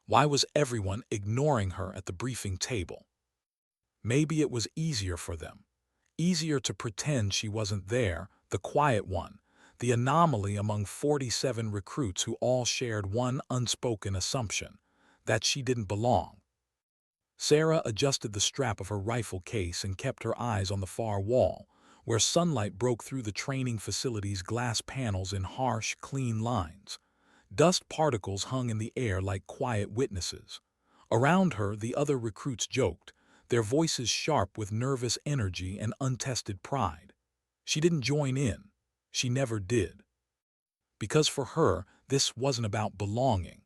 Why was everyone ignoring her at the briefing table? Maybe it was easier for them. Easier to pretend she wasn't there, the quiet one, the anomaly among 47 recruits who all shared one unspoken assumption, that she didn't belong. Sarah adjusted the strap of her rifle case and kept her eyes on the far wall, where sunlight broke through the training facility's glass panels in harsh, clean lines. Dust particles hung in the air like quiet witnesses. Around her, the other recruits joked, their voices sharp with nervous energy and untested pride. She didn't join in. She never did. Because for her, this wasn't about belonging.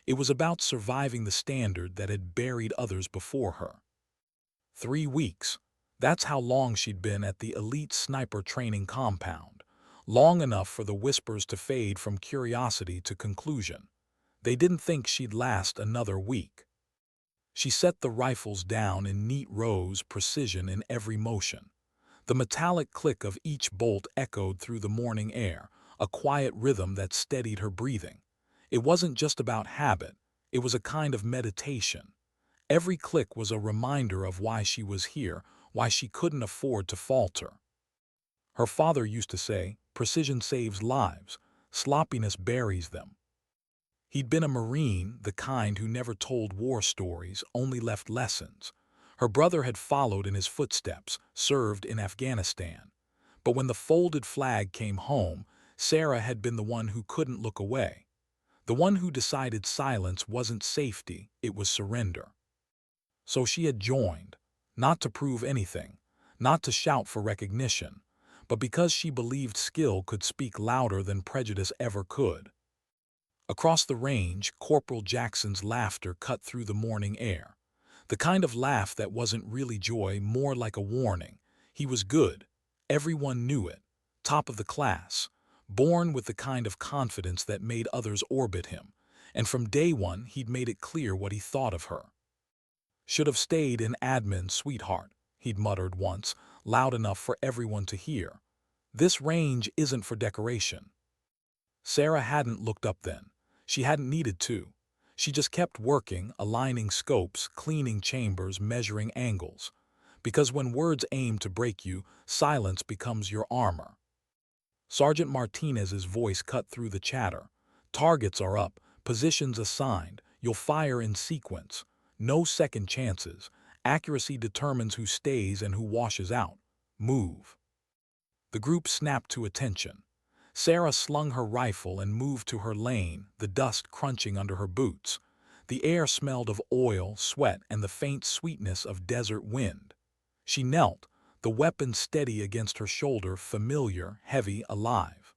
It was about surviving the standard that had buried others before her. 3 weeks. That's how long she'd been at the elite sniper training compound. Long enough for the whispers to fade from curiosity to conclusion. They didn't think she'd last another week. She set the rifles down in neat rows, precision in every motion. The metallic click of each bolt echoed through the morning air, a quiet rhythm that steadied her breathing. It wasn't just about habit, it was a kind of meditation. Every click was a reminder of why she was here, why she couldn't afford to falter. Her father used to say, "Precision saves lives, sloppiness buries them." He'd been a Marine, the kind who never told war stories, only left lessons. Her brother had followed in his footsteps, served in Afghanistan. But when the folded flag came home, Sarah had been the one who couldn't look away. The one who decided silence wasn't safety, it was surrender. So she had joined, not to prove anything, not to shout for recognition, but because she believed skill could speak louder than prejudice ever could. Across the range, Corporal Jackson's laughter cut through the morning air. The kind of laugh that wasn't really joy, more like a warning. He was good. Everyone knew it. Top of the class. Born with the kind of confidence that made others orbit him. And from day one, he'd made it clear what he thought of her. "Should have stayed in admin, sweetheart," he'd muttered once, loud enough for everyone to hear. "This range isn't for decoration." Sarah hadn't looked up then. She hadn't needed to. She just kept working, aligning scopes, cleaning chambers, measuring angles. Because when words aim to break you, silence becomes your armor. Sergeant Martinez's voice cut through the chatter. "Targets are up, positions assigned, you'll fire in sequence. No second chances. Accuracy determines who stays and who washes out. Move." The group snapped to attention. Sarah slung her rifle and moved to her lane, the dust crunching under her boots. The air smelled of oil, sweat, and the faint sweetness of desert wind. She knelt, the weapon steady against her shoulder, familiar, heavy, alive.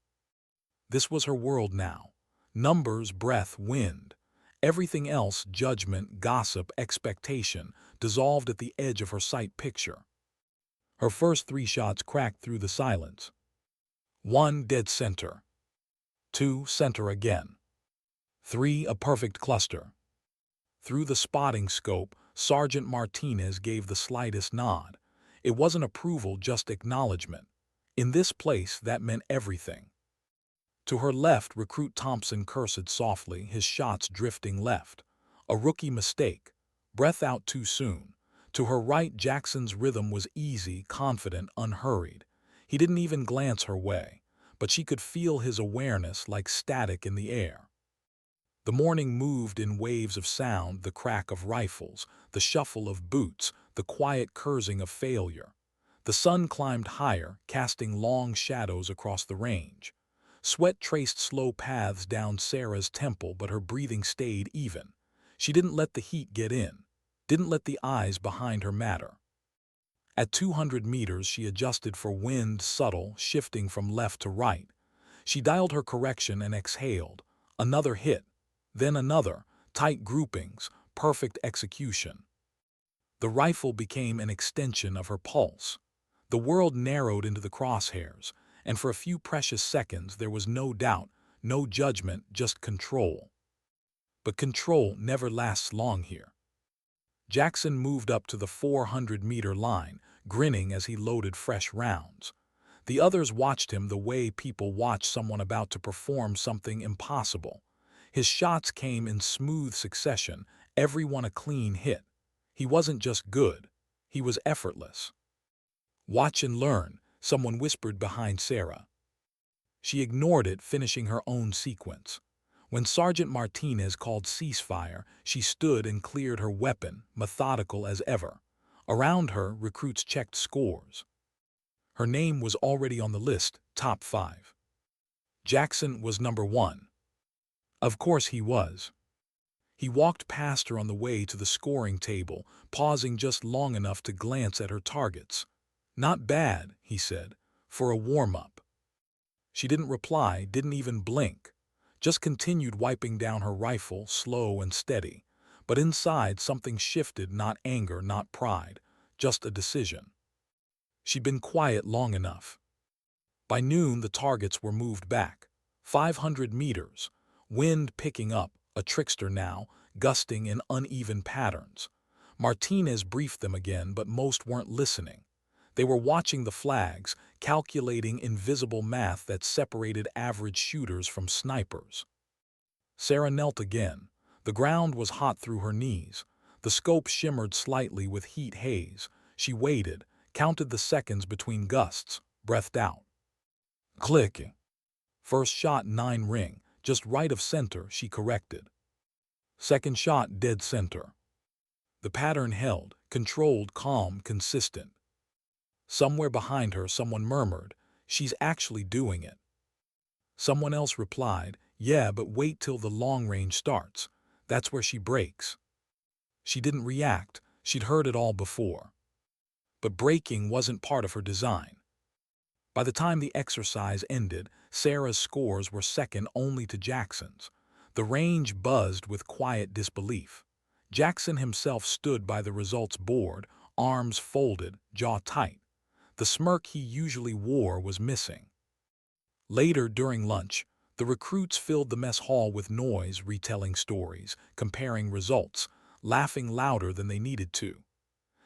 This was her world now. Numbers, breath, wind. Everything else, judgment, gossip, expectation, dissolved at the edge of her sight picture. Her first 3 shots cracked through the silence. 1, dead center. 2, center again. 3, a perfect cluster. Through the spotting scope, Sergeant Martinez gave the slightest nod. It wasn't approval, just acknowledgement. In this place, that meant everything. To her left, Recruit Thompson cursed softly, his shots drifting left. A rookie mistake. Breath out too soon. To her right, Jackson's rhythm was easy, confident, unhurried. He didn't even glance her way, but she could feel his awareness like static in the air. The morning moved in waves of sound, the crack of rifles, the shuffle of boots, the quiet cursing of failure. The sun climbed higher, casting long shadows across the range. Sweat traced slow paths down Sarah's temple, but her breathing stayed even. She didn't let the heat get in, didn't let the eyes behind her matter. At 200 meters, she adjusted for wind, subtle, shifting from left to right. She dialed her correction and exhaled. Another hit, then another, tight groupings, perfect execution. The rifle became an extension of her pulse. The world narrowed into the crosshairs, and for a few precious seconds there was no doubt, no judgment, just control. But control never lasts long here. Jackson moved up to the 400-meter line, grinning as he loaded fresh rounds. The others watched him the way people watch someone about to perform something impossible. His shots came in smooth succession, every one a clean hit. He wasn't just good, he was effortless. "Watch and learn," someone whispered behind Sarah. She ignored it, finishing her own sequence. When Sergeant Martinez called ceasefire, she stood and cleared her weapon, methodical as ever. Around her, recruits checked scores. Her name was already on the list, top 5. Jackson was number 1. Of course he was. He walked past her on the way to the scoring table, pausing just long enough to glance at her targets. "Not bad," he said, "for a warm-up." She didn't reply, didn't even blink, just continued wiping down her rifle, slow and steady. But inside something shifted, not anger, not pride, just a decision. She'd been quiet long enough. By noon the targets were moved back. 500 meters, wind picking up, a trickster now, gusting in uneven patterns. Martinez briefed them again, but most weren't listening. They were watching the flags, calculating invisible math that separated average shooters from snipers. Sarah knelt again. The ground was hot through her knees. The scope shimmered slightly with heat haze. She waited, counted the seconds between gusts, breathed out. Clicking. First shot 9 ring, just right of center, she corrected. Second shot dead center. The pattern held, controlled, calm, consistent. Somewhere behind her someone murmured, "She's actually doing it." Someone else replied, "Yeah, but wait till the long range starts. That's where she breaks." She didn't react, she'd heard it all before. But breaking wasn't part of her design. By the time the exercise ended, Sarah's scores were second only to Jackson's. The range buzzed with quiet disbelief. Jackson himself stood by the results board, arms folded, jaw tight. The smirk he usually wore was missing. Later, during lunch, the recruits filled the mess hall with noise, retelling stories, comparing results, laughing louder than they needed to.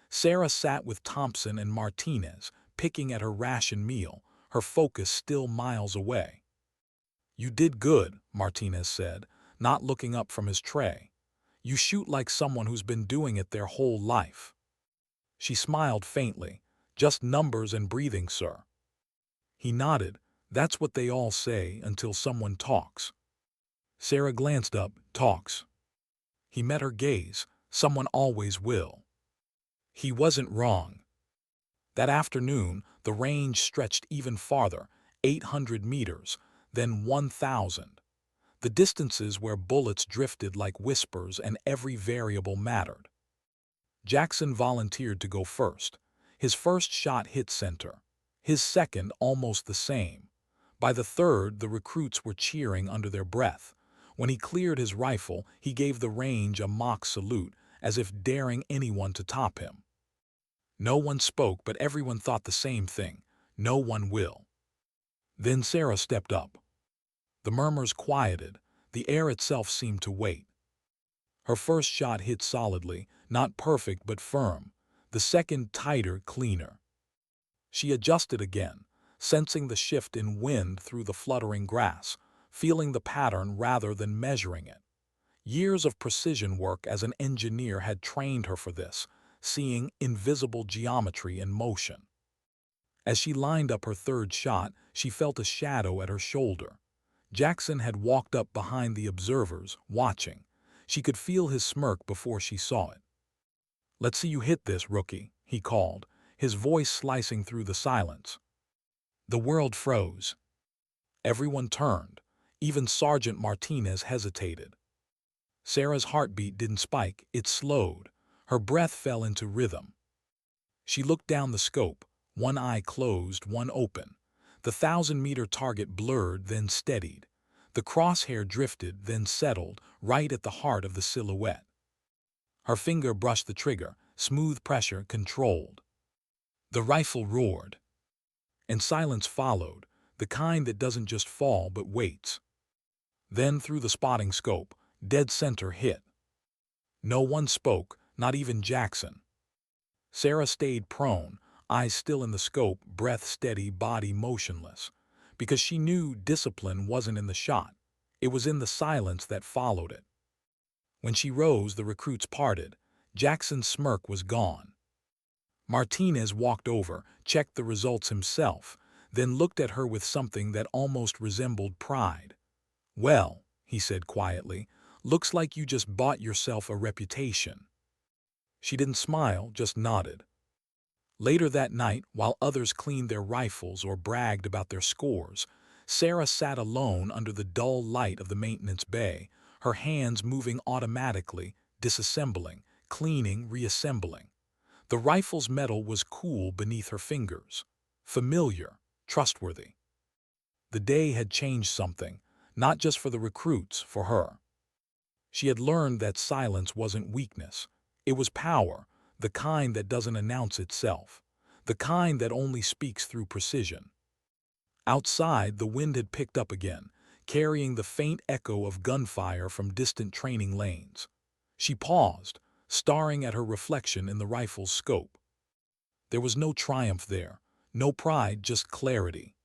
Sarah sat with Thompson and Martinez, picking at her ration meal, her focus still miles away. "You did good," Martinez said, not looking up from his tray. "You shoot like someone who's been doing it their whole life." She smiled faintly. "Just numbers and breathing, sir." He nodded. "That's what they all say until someone talks." Sarah glanced up. "Talks." He met her gaze. "Someone always will." He wasn't wrong. That afternoon, the range stretched even farther, 800 meters, then 1,000. The distances where bullets drifted like whispers and every variable mattered. Jackson volunteered to go first. His first shot hit center. His second almost the same. By the third, the recruits were cheering under their breath. When he cleared his rifle, he gave the range a mock salute, as if daring anyone to top him. No one spoke, but everyone thought the same thing. No one will. Then Sarah stepped up. The murmurs quieted. The air itself seemed to wait. Her first shot hit solidly, not perfect but firm. The second tighter, cleaner. She adjusted again, sensing the shift in wind through the fluttering grass, feeling the pattern rather than measuring it. Years of precision work as an engineer had trained her for this, seeing invisible geometry in motion. As she lined up her third shot, she felt a shadow at her shoulder. Jackson had walked up behind the observers, watching. She could feel his smirk before she saw it. "Let's see you hit this, rookie," he called, his voice slicing through the silence. The world froze. Everyone turned. Even Sergeant Martinez hesitated. Sarah's heartbeat didn't spike, it slowed. Her breath fell into rhythm. She looked down the scope, one eye closed, one open. The 1,000-meter target blurred, then steadied. The crosshair drifted, then settled, right at the heart of the silhouette. Her finger brushed the trigger, smooth pressure, controlled. The rifle roared. And silence followed, the kind that doesn't just fall but waits. Then through the spotting scope, dead center hit. No one spoke, not even Jackson. Sarah stayed prone, eyes still in the scope, breath steady, body motionless. Because she knew discipline wasn't in the shot. It was in the silence that followed it. When she rose, the recruits parted. Jackson's smirk was gone. Martinez walked over, checked the results himself, then looked at her with something that almost resembled pride. "Well," he said quietly, "looks like you just bought yourself a reputation." She didn't smile, just nodded. Later that night, while others cleaned their rifles or bragged about their scores, Sarah sat alone under the dull light of the maintenance bay, her hands moving automatically, disassembling, cleaning, reassembling. The rifle's metal was cool beneath her fingers, familiar, trustworthy. The day had changed something, not just for the recruits, for her. She had learned that silence wasn't weakness. It was power, the kind that doesn't announce itself, the kind that only speaks through precision. Outside, the wind had picked up again, carrying the faint echo of gunfire from distant training lanes. She paused, staring at her reflection in the rifle's scope. There was no triumph there, no pride, just clarity.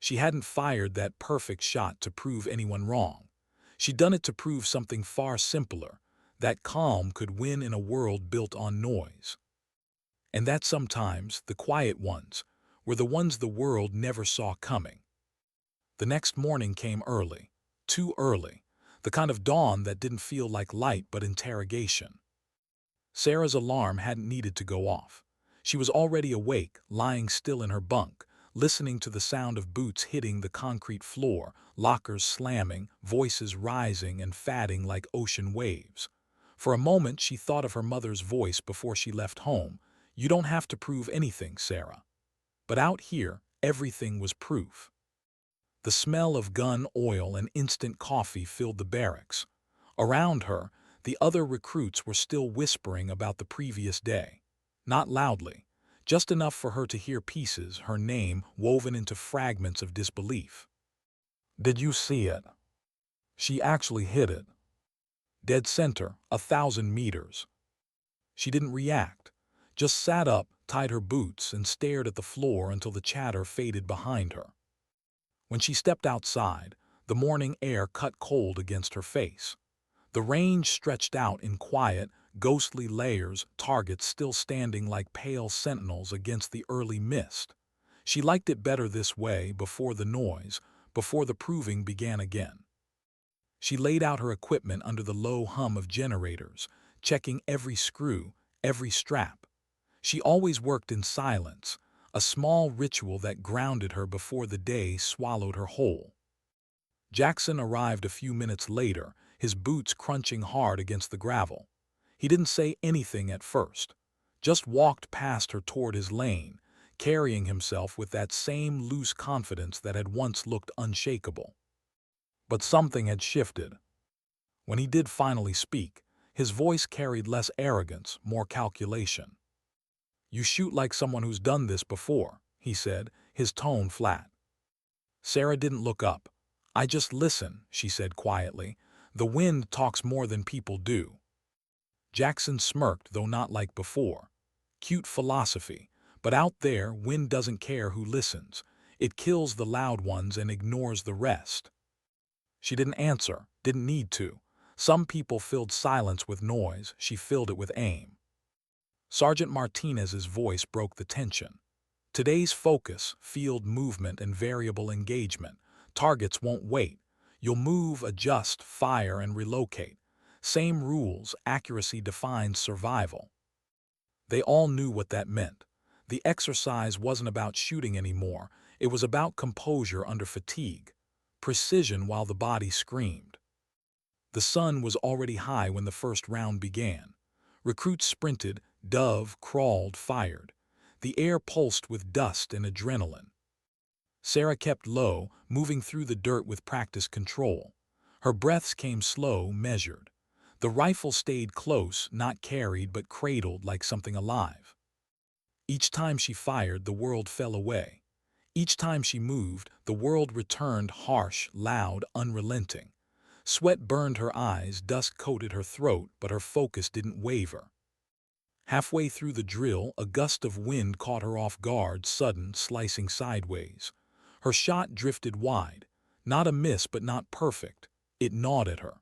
She hadn't fired that perfect shot to prove anyone wrong. She'd done it to prove something far simpler, that calm could win in a world built on noise. And that sometimes, the quiet ones, were the ones the world never saw coming. The next morning came early, too early, the kind of dawn that didn't feel like light but interrogation. Sarah's alarm hadn't needed to go off. She was already awake, lying still in her bunk, listening to the sound of boots hitting the concrete floor, lockers slamming, voices rising and fading like ocean waves. For a moment she thought of her mother's voice before she left home. "You don't have to prove anything, Sarah." But out here, everything was proof. The smell of gun oil and instant coffee filled the barracks. Around her, the other recruits were still whispering about the previous day. Not loudly, just enough for her to hear pieces, her name woven into fragments of disbelief. "Did you see it? She actually hit it. Dead center, 1,000 meters." She didn't react, just sat up, tied her boots, and stared at the floor until the chatter faded behind her. When she stepped outside, the morning air cut cold against her face. The range stretched out in quiet, ghostly layers, targets still standing like pale sentinels against the early mist. She liked it better this way, before the noise, before the proving began again. She laid out her equipment under the low hum of generators, checking every screw, every strap. She always worked in silence, a small ritual that grounded her before the day swallowed her whole. Jackson arrived a few minutes later, his boots crunching hard against the gravel. He didn't say anything at first, just walked past her toward his lane, carrying himself with that same loose confidence that had once looked unshakable. But something had shifted. When he did finally speak, his voice carried less arrogance, more calculation. "You shoot like someone who's done this before," he said, his tone flat. Sarah didn't look up. "I just listen," she said quietly. "The wind talks more than people do." Jackson smirked, though not like before. Cute philosophy, but out there, wind doesn't care who listens. It kills the loud ones and ignores the rest. She didn't answer, didn't need to. Some people filled silence with noise, she filled it with aim. Sergeant Martinez's voice broke the tension. "Today's focus, field movement and variable engagement. Targets won't wait. You'll move, adjust, fire, and relocate. Same rules, accuracy defines survival." They all knew what that meant. The exercise wasn't about shooting anymore. It was about composure under fatigue, precision while the body screamed. The sun was already high when the first round began. Recruits sprinted, dove, crawled, fired. The air pulsed with dust and adrenaline. Sarah kept low, moving through the dirt with practiced control. Her breaths came slow, measured. The rifle stayed close, not carried but cradled like something alive. Each time she fired, the world fell away. Each time she moved, the world returned, harsh, loud, unrelenting. Sweat burned her eyes, dust coated her throat, but her focus didn't waver. Halfway through the drill, a gust of wind caught her off guard, sudden, slicing sideways. Her shot drifted wide. Not a miss, but not perfect. It gnawed at her.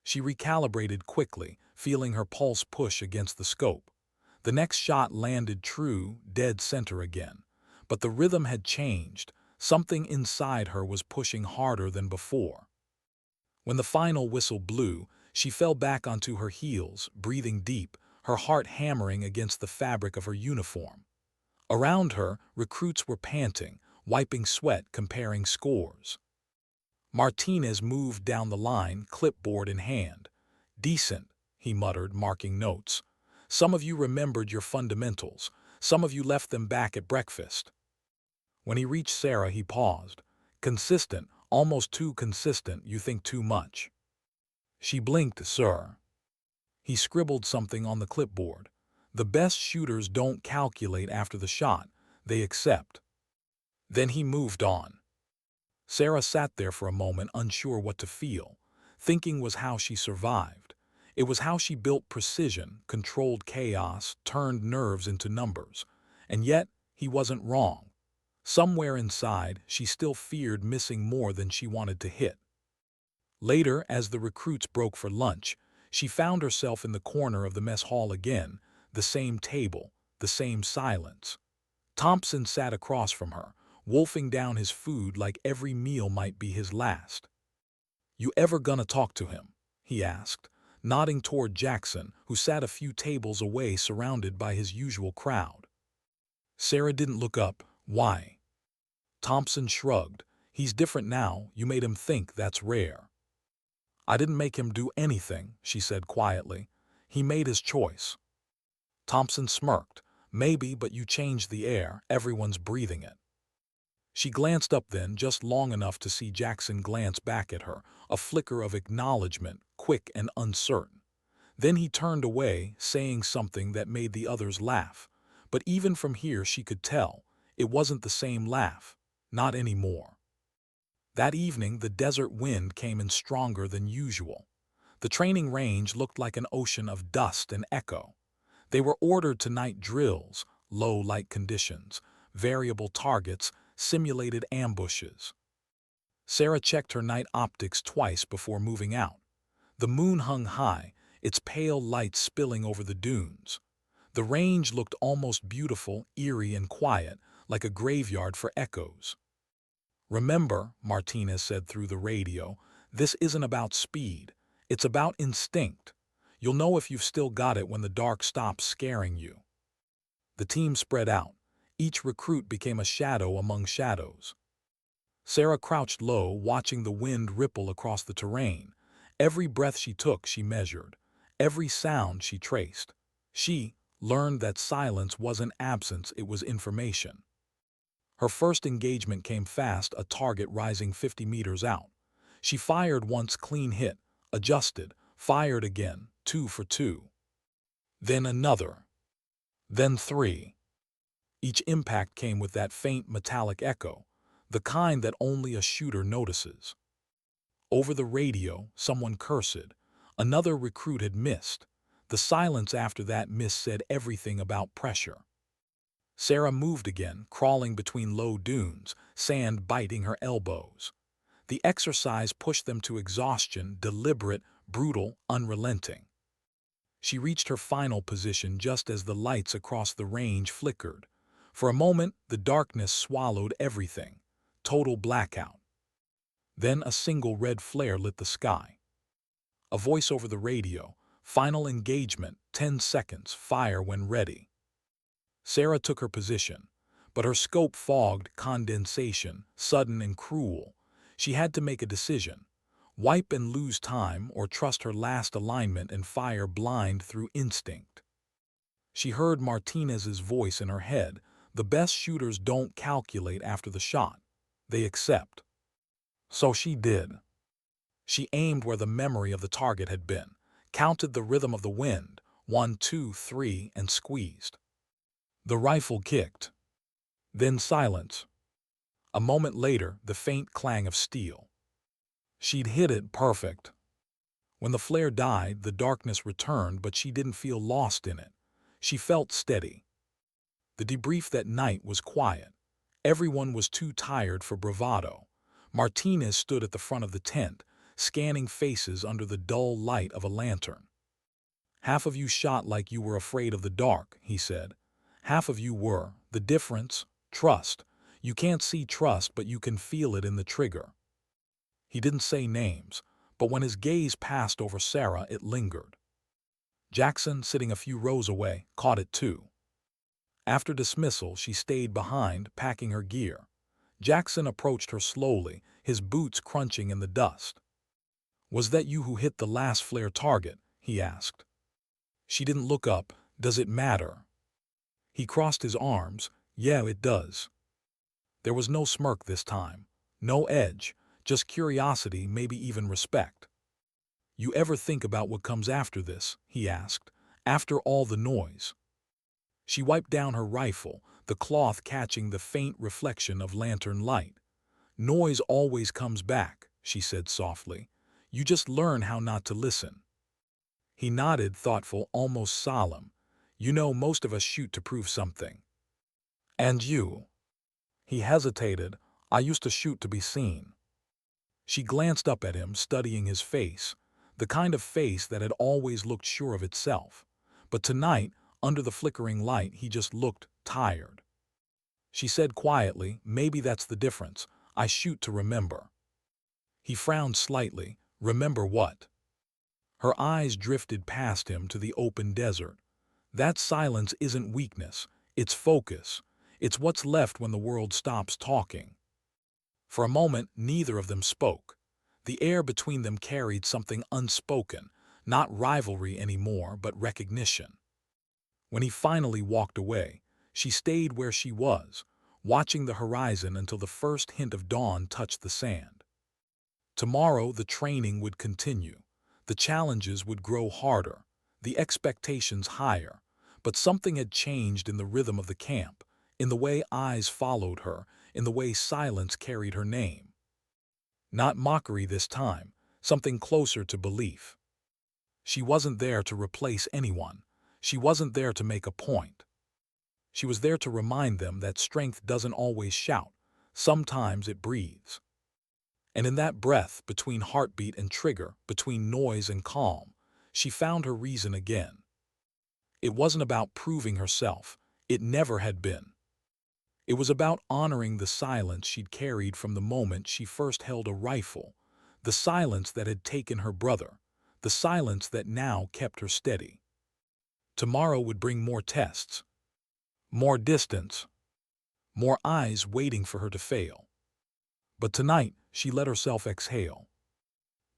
She recalibrated quickly, feeling her pulse push against the scope. The next shot landed true, dead center again. But the rhythm had changed. Something inside her was pushing harder than before. When the final whistle blew, she fell back onto her heels, breathing deep, her heart hammering against the fabric of her uniform. Around her, recruits were panting, wiping sweat, comparing scores. Martinez moved down the line, clipboard in hand. "Decent," he muttered, marking notes. "Some of you remembered your fundamentals. Some of you left them back at breakfast." When he reached Sarah, he paused. "Consistent, almost too consistent, you think too much." She blinked. "Sir." He scribbled something on the clipboard. "The best shooters don't calculate after the shot. They accept." Then he moved on. Sarah sat there for a moment, unsure what to feel. Thinking was how she survived. It was how she built precision, controlled chaos, turned nerves into numbers. And yet, he wasn't wrong. Somewhere inside, she still feared missing more than she wanted to hit. Later, as the recruits broke for lunch, she found herself in the corner of the mess hall again, the same table, the same silence. Thompson sat across from her, wolfing down his food like every meal might be his last. "You ever gonna talk to him?" he asked, nodding toward Jackson, who sat a few tables away surrounded by his usual crowd. Sarah didn't look up. "Why?" Thompson shrugged. "He's different now. You made him think. That's rare." "I didn't make him do anything," she said quietly. "He made his choice." Thompson smirked. "Maybe, but you changed the air. Everyone's breathing it." She glanced up then, just long enough to see Jackson glance back at her, a flicker of acknowledgement, quick and uncertain. Then he turned away, saying something that made the others laugh. But even from here she could tell, it wasn't the same laugh. Not anymore. That evening the desert wind came in stronger than usual. The training range looked like an ocean of dust and echo. They were ordered to night drills, low light conditions, variable targets, simulated ambushes. Sarah checked her night optics twice before moving out. The moon hung high, its pale light spilling over the dunes. The range looked almost beautiful, eerie and quiet, like a graveyard for echoes. "Remember," Martinez said through the radio, "this isn't about speed. It's about instinct. You'll know if you've still got it when the dark stops scaring you." The team spread out. Each recruit became a shadow among shadows. Sarah crouched low, watching the wind ripple across the terrain. Every breath she took, she measured. Every sound she traced. She learned that silence wasn't absence, it was information. Her first engagement came fast, a target rising 50 meters out. She fired once, clean hit, adjusted, fired again, 2 for 2. Then another. Then 3. Each impact came with that faint metallic echo, the kind that only a shooter notices. Over the radio, someone cursed. Another recruit had missed. The silence after that miss said everything about pressure. Sarah moved again, crawling between low dunes, sand biting her elbows. The exercise pushed them to exhaustion, deliberate, brutal, unrelenting. She reached her final position just as the lights across the range flickered. For a moment, the darkness swallowed everything. Total blackout. Then a single red flare lit the sky. A voice over the radio. "Final engagement, 10 seconds, fire when ready." Sarah took her position, but her scope fogged, condensation, sudden and cruel. She had to make a decision. Wipe and lose time, or trust her last alignment and fire blind through instinct. She heard Martinez's voice in her head. "The best shooters don't calculate after the shot. They accept." So she did. She aimed where the memory of the target had been, counted the rhythm of the wind, 1, 2, 3, and squeezed. The rifle kicked. Then silence. A moment later, the faint clang of steel. She'd hit it perfect. When the flare died, the darkness returned, but she didn't feel lost in it. She felt steady. The debrief that night was quiet. Everyone was too tired for bravado. Martinez stood at the front of the tent, scanning faces under the dull light of a lantern. "Half of you shot like you were afraid of the dark," he said. "Half of you were. The difference? Trust. You can't see trust, but you can feel it in the trigger." He didn't say names, but when his gaze passed over Sarah, it lingered. Jackson, sitting a few rows away, caught it too. After dismissal, she stayed behind, packing her gear. Jackson approached her slowly, his boots crunching in the dust. "Was that you who hit the last flare target?" he asked. She didn't look up. "Does it matter?" He crossed his arms. "Yeah, it does." There was no smirk this time. No edge. Just curiosity, maybe even respect. "You ever think about what comes after this?" he asked. "After all the noise?" She wiped down her rifle, the cloth catching the faint reflection of lantern light. "Noise always comes back," she said softly. "You just learn how not to listen." He nodded, thoughtful, almost solemn. "You know, most of us shoot to prove something." "And you?" He hesitated. "I used to shoot to be seen." She glanced up at him, studying his face, the kind of face that had always looked sure of itself. But tonight, under the flickering light, he just looked tired. She said quietly, "Maybe that's the difference. I shoot to remember." He frowned slightly. "Remember what?" Her eyes drifted past him to the open desert. "That silence isn't weakness. It's focus. It's what's left when the world stops talking." For a moment, neither of them spoke. The air between them carried something unspoken, not rivalry anymore, but recognition. When he finally walked away, she stayed where she was, watching the horizon until the first hint of dawn touched the sand. Tomorrow the training would continue. The challenges would grow harder, the expectations higher, but something had changed in the rhythm of the camp, in the way eyes followed her, in the way silence carried her name. Not mockery this time, something closer to belief. She wasn't there to replace anyone. She wasn't there to make a point. She was there to remind them that strength doesn't always shout. Sometimes it breathes. And in that breath, between heartbeat and trigger, between noise and calm, she found her reason again. It wasn't about proving herself. It never had been. It was about honoring the silence she'd carried from the moment she first held a rifle, the silence that had taken her brother, the silence that now kept her steady. Tomorrow would bring more tests, more distance, more eyes waiting for her to fail. But tonight, she let herself exhale.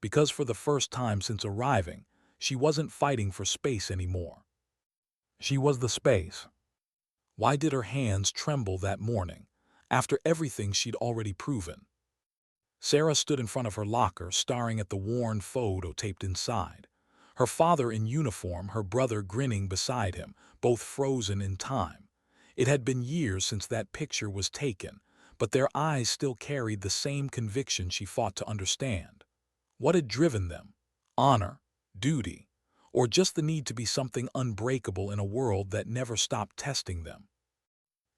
Because for the first time since arriving, she wasn't fighting for space anymore. She was the space. Why did her hands tremble that morning, after everything she'd already proven? Sarah stood in front of her locker, staring at the worn photo taped inside. Her father in uniform, her brother grinning beside him, both frozen in time. It had been years since that picture was taken, but their eyes still carried the same conviction she fought to understand. What had driven them? Honor, duty, or just the need to be something unbreakable in a world that never stopped testing them?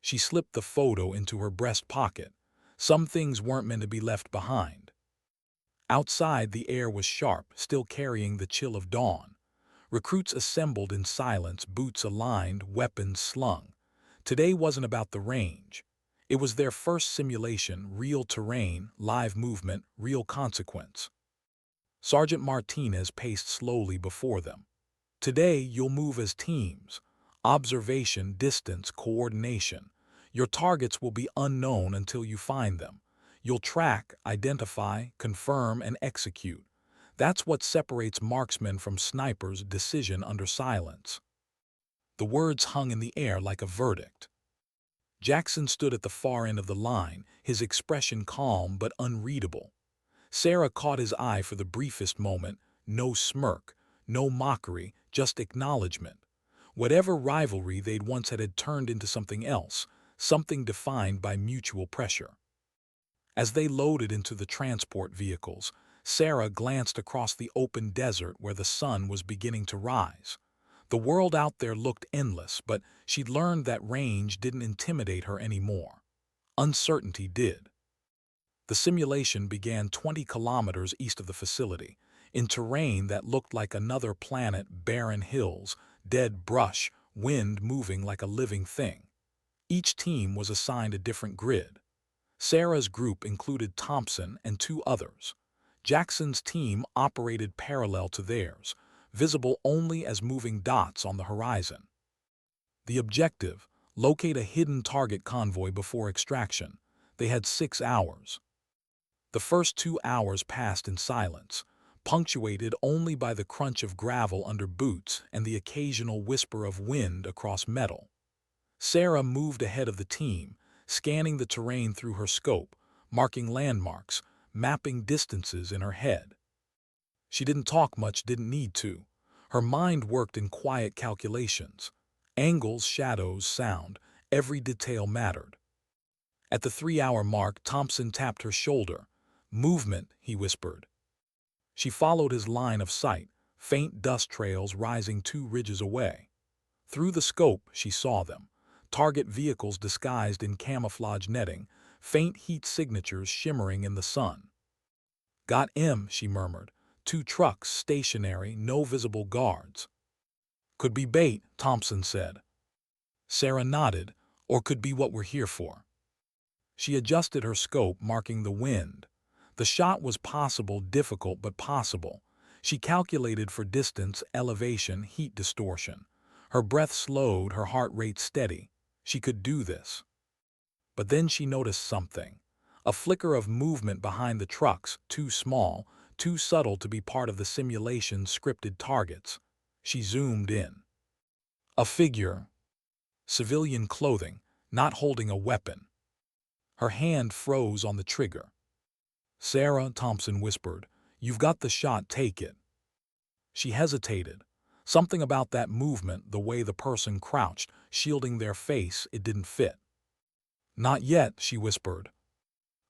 She slipped the photo into her breast pocket. Some things weren't meant to be left behind. Outside, the air was sharp, still carrying the chill of dawn. Recruits assembled in silence, boots aligned, weapons slung. Today wasn't about the range. It was their first simulation, real terrain, live movement, real consequence. Sergeant Martinez paced slowly before them. "Today, you'll move as teams. Observation, distance, coordination. Your targets will be unknown until you find them. You'll track, identify, confirm, and execute. That's what separates marksmen from snipers, decision under silence." The words hung in the air like a verdict. Jackson stood at the far end of the line, his expression calm but unreadable. Sarah caught his eye for the briefest moment, no smirk, no mockery, just acknowledgement. Whatever rivalry they'd once had turned into something else, something defined by mutual pressure. As they loaded into the transport vehicles, Sarah glanced across the open desert where the sun was beginning to rise. The world out there looked endless, but she'd learned that range didn't intimidate her anymore. Uncertainty did. The simulation began 20 kilometers east of the facility, in terrain that looked like another planet, barren hills, dead brush, wind moving like a living thing. Each team was assigned a different grid. Sarah's group included Thompson and two others. Jackson's team operated parallel to theirs, visible only as moving dots on the horizon. The objective: locate a hidden target convoy before extraction. They had 6 hours. The first 2 hours passed in silence, punctuated only by the crunch of gravel under boots and the occasional whisper of wind across metal. Sarah moved ahead of the team, scanning the terrain through her scope, marking landmarks, mapping distances in her head. She didn't talk much, didn't need to. Her mind worked in quiet calculations. Angles, shadows, sound, every detail mattered. At the 3-hour mark, Thompson tapped her shoulder. "Movement," he whispered. She followed his line of sight, faint dust trails rising 2 ridges away. Through the scope, she saw them. Target vehicles disguised in camouflage netting, faint heat signatures shimmering in the sun. "Got 'em," she murmured. 2 trucks, stationary, no visible guards. "Could be bait," Thompson said. Sarah nodded. "Or could be what we're here for." She adjusted her scope, marking the wind. The shot was possible, difficult but possible. She calculated for distance, elevation, heat distortion. Her breath slowed, her heart rate steady. She could do this. But then she noticed something. A flicker of movement behind the trucks, too small, too subtle to be part of the simulation's scripted targets. She zoomed in. A figure. Civilian clothing, not holding a weapon. Her hand froze on the trigger. "Sarah," Thompson whispered, "you've got the shot, take it." She hesitated. Something about that movement, the way the person crouched, shielding their face, it didn't fit. "Not yet," she whispered.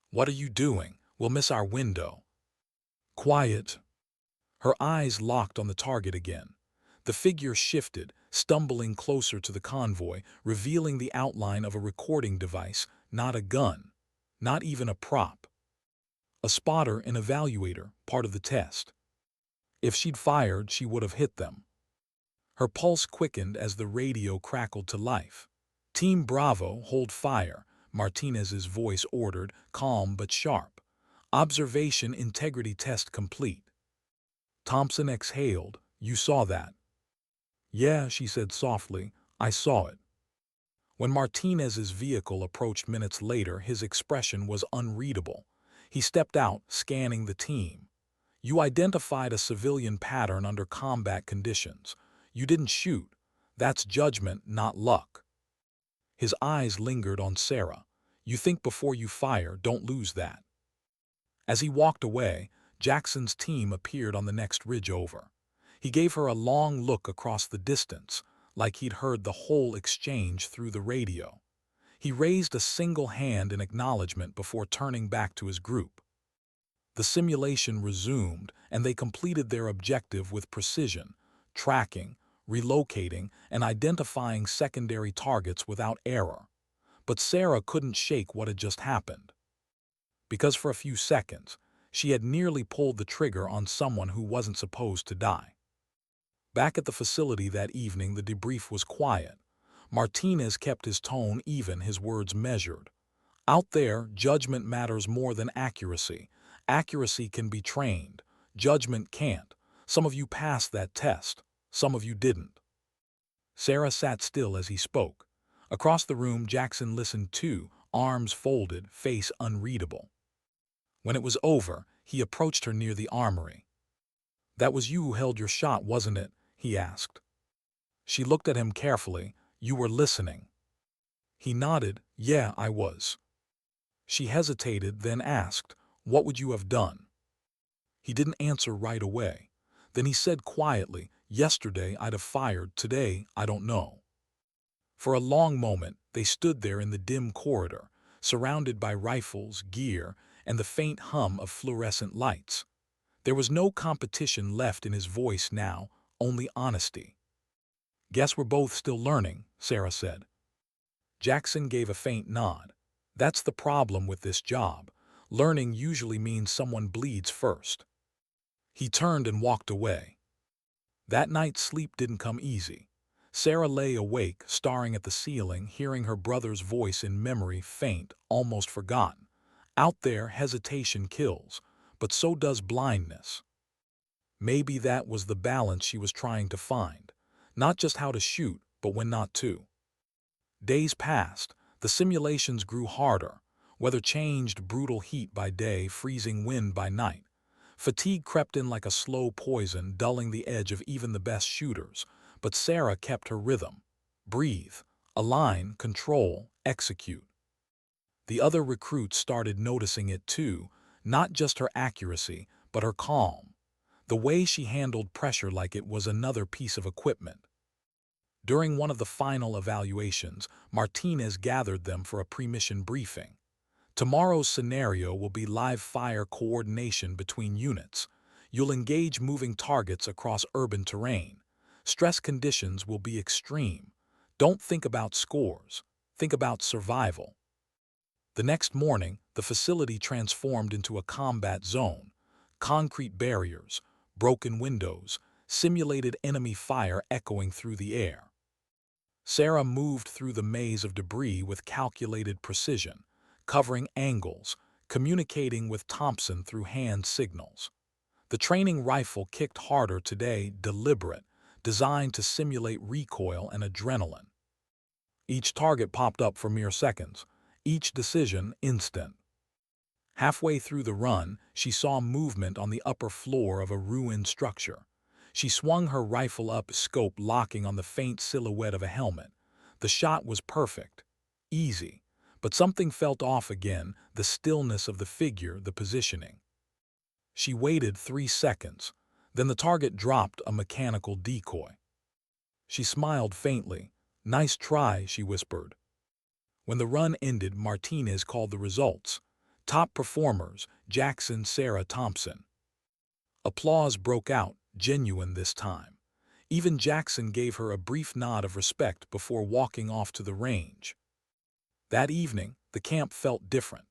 "What are you doing? We'll miss our window." "Quiet." Her eyes locked on the target again. The figure shifted, stumbling closer to the convoy, revealing the outline of a recording device, not a gun, not even a prop. A spotter and evaluator, part of the test. If she'd fired, she would have hit them. Her pulse quickened as the radio crackled to life. "Team Bravo, hold fire," Martinez's voice ordered, calm but sharp. "Observation integrity test complete." Thompson exhaled. "You saw that?" "Yeah," she said softly, "I saw it." When Martinez's vehicle approached minutes later, his expression was unreadable. He stepped out, scanning the team. "You identified a civilian pattern under combat conditions. You didn't shoot. That's judgment, not luck." His eyes lingered on Sarah. "You think before you fire, don't lose that." As he walked away, Jackson's team appeared on the next ridge over. He gave her a long look across the distance, like he'd heard the whole exchange through the radio. He raised a single hand in acknowledgement before turning back to his group. The simulation resumed, and they completed their objective with precision, tracking, relocating, and identifying secondary targets without error. But Sarah couldn't shake what had just happened. Because for a few seconds, she had nearly pulled the trigger on someone who wasn't supposed to die. Back at the facility that evening, the debrief was quiet. Martinez kept his tone even, his words measured. "Out there, judgment matters more than accuracy. Accuracy can be trained. Judgment can't. Some of you passed that test. Some of you didn't." Sarah sat still as he spoke. Across the room, Jackson listened too, arms folded, face unreadable. When it was over, he approached her near the armory. "That was you who held your shot, wasn't it?" he asked. She looked at him carefully. "You were listening." He nodded. "Yeah, I was." She hesitated, then asked, "What would you have done?" He didn't answer right away. Then he said quietly, "Yesterday I'd have fired. Today, I don't know." For a long moment, they stood there in the dim corridor, surrounded by rifles, gear, and the faint hum of fluorescent lights. There was no competition left in his voice now, only honesty. "Guess we're both still learning," Sarah said. Jackson gave a faint nod. "That's the problem with this job. Learning usually means someone bleeds first. He turned and walked away. That night sleep didn't come easy. Sarah lay awake, staring at the ceiling, hearing her brother's voice in memory, faint, almost forgotten. Out there, hesitation kills, but so does blindness. Maybe that was the balance she was trying to find. Not just how to shoot, but when not to. Days passed. The simulations grew harder. Weather changed, brutal heat by day, freezing wind by night. Fatigue crept in like a slow poison, dulling the edge of even the best shooters. But Sarah kept her rhythm. Breathe, align, control, execute. The other recruits started noticing it too, not just her accuracy, but her calm. The way she handled pressure like it was another piece of equipment. During one of the final evaluations, Martinez gathered them for a pre-mission briefing. Tomorrow's scenario will be live-fire coordination between units. You'll engage moving targets across urban terrain. Stress conditions will be extreme. Don't think about scores. Think about survival. The next morning, the facility transformed into a combat zone. Concrete barriers, broken windows, simulated enemy fire echoing through the air. Sarah moved through the maze of debris with calculated precision, covering angles, communicating with Thompson through hand signals. The training rifle kicked harder today, deliberate, designed to simulate recoil and adrenaline. Each target popped up for mere seconds, each decision instant. Halfway through the run, she saw movement on the upper floor of a ruined structure. She swung her rifle up, scope locking on the faint silhouette of a helmet. The shot was perfect, easy, but something felt off again, the stillness of the figure, the positioning. She waited 3 seconds. Then the target dropped, a mechanical decoy. She smiled faintly. "Nice try," she whispered. When the run ended, Martinez called the results. Top performers, Jackson, Sarah, Thompson. Applause broke out, genuine this time. Even Jackson gave her a brief nod of respect before walking off to the range. That evening, the camp felt different.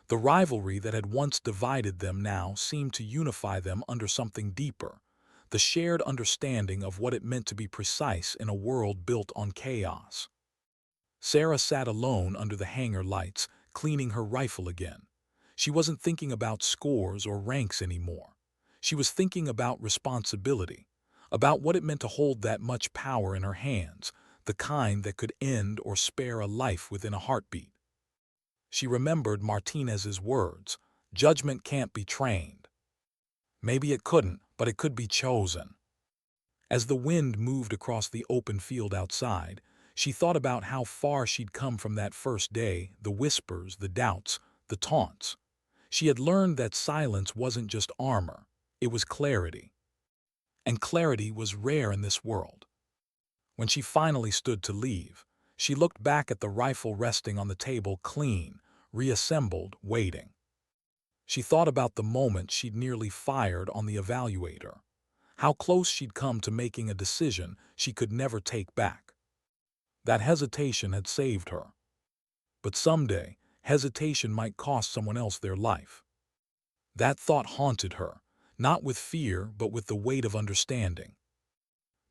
The rivalry that had once divided them now seemed to unify them under something deeper, the shared understanding of what it meant to be precise in a world built on chaos. Sarah sat alone under the hangar lights, cleaning her rifle again. She wasn't thinking about scores or ranks anymore. She was thinking about responsibility, about what it meant to hold that much power in her hands, the kind that could end or spare a life within a heartbeat. She remembered Martinez's words, "Judgment can't be trained." Maybe it couldn't, but it could be chosen. As the wind moved across the open field outside, she thought about how far she'd come from that first day, the whispers, the doubts, the taunts. She had learned that silence wasn't just armor, it was clarity. And clarity was rare in this world. When she finally stood to leave, she looked back at the rifle resting on the table, clean, reassembled, waiting. She thought about the moment she'd nearly fired on the evaluator, how close she'd come to making a decision she could never take back. That hesitation had saved her. But someday, hesitation might cost someone else their life. That thought haunted her, not with fear but with the weight of understanding.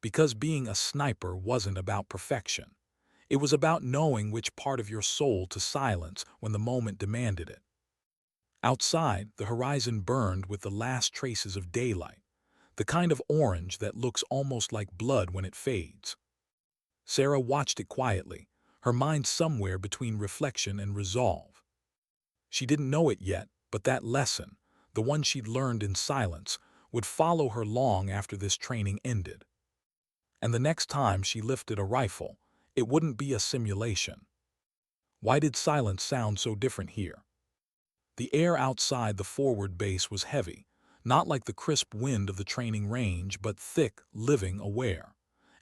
Because being a sniper wasn't about perfection. It was about knowing which part of your soul to silence when the moment demanded it. Outside, the horizon burned with the last traces of daylight, the kind of orange that looks almost like blood when it fades. Sarah watched it quietly, her mind somewhere between reflection and resolve. She didn't know it yet, but that lesson, the one she'd learned in silence, would follow her long after this training ended. And the next time she lifted a rifle, it wouldn't be a simulation. Why did silence sound so different here? The air outside the forward base was heavy, not like the crisp wind of the training range, but thick, living, aware.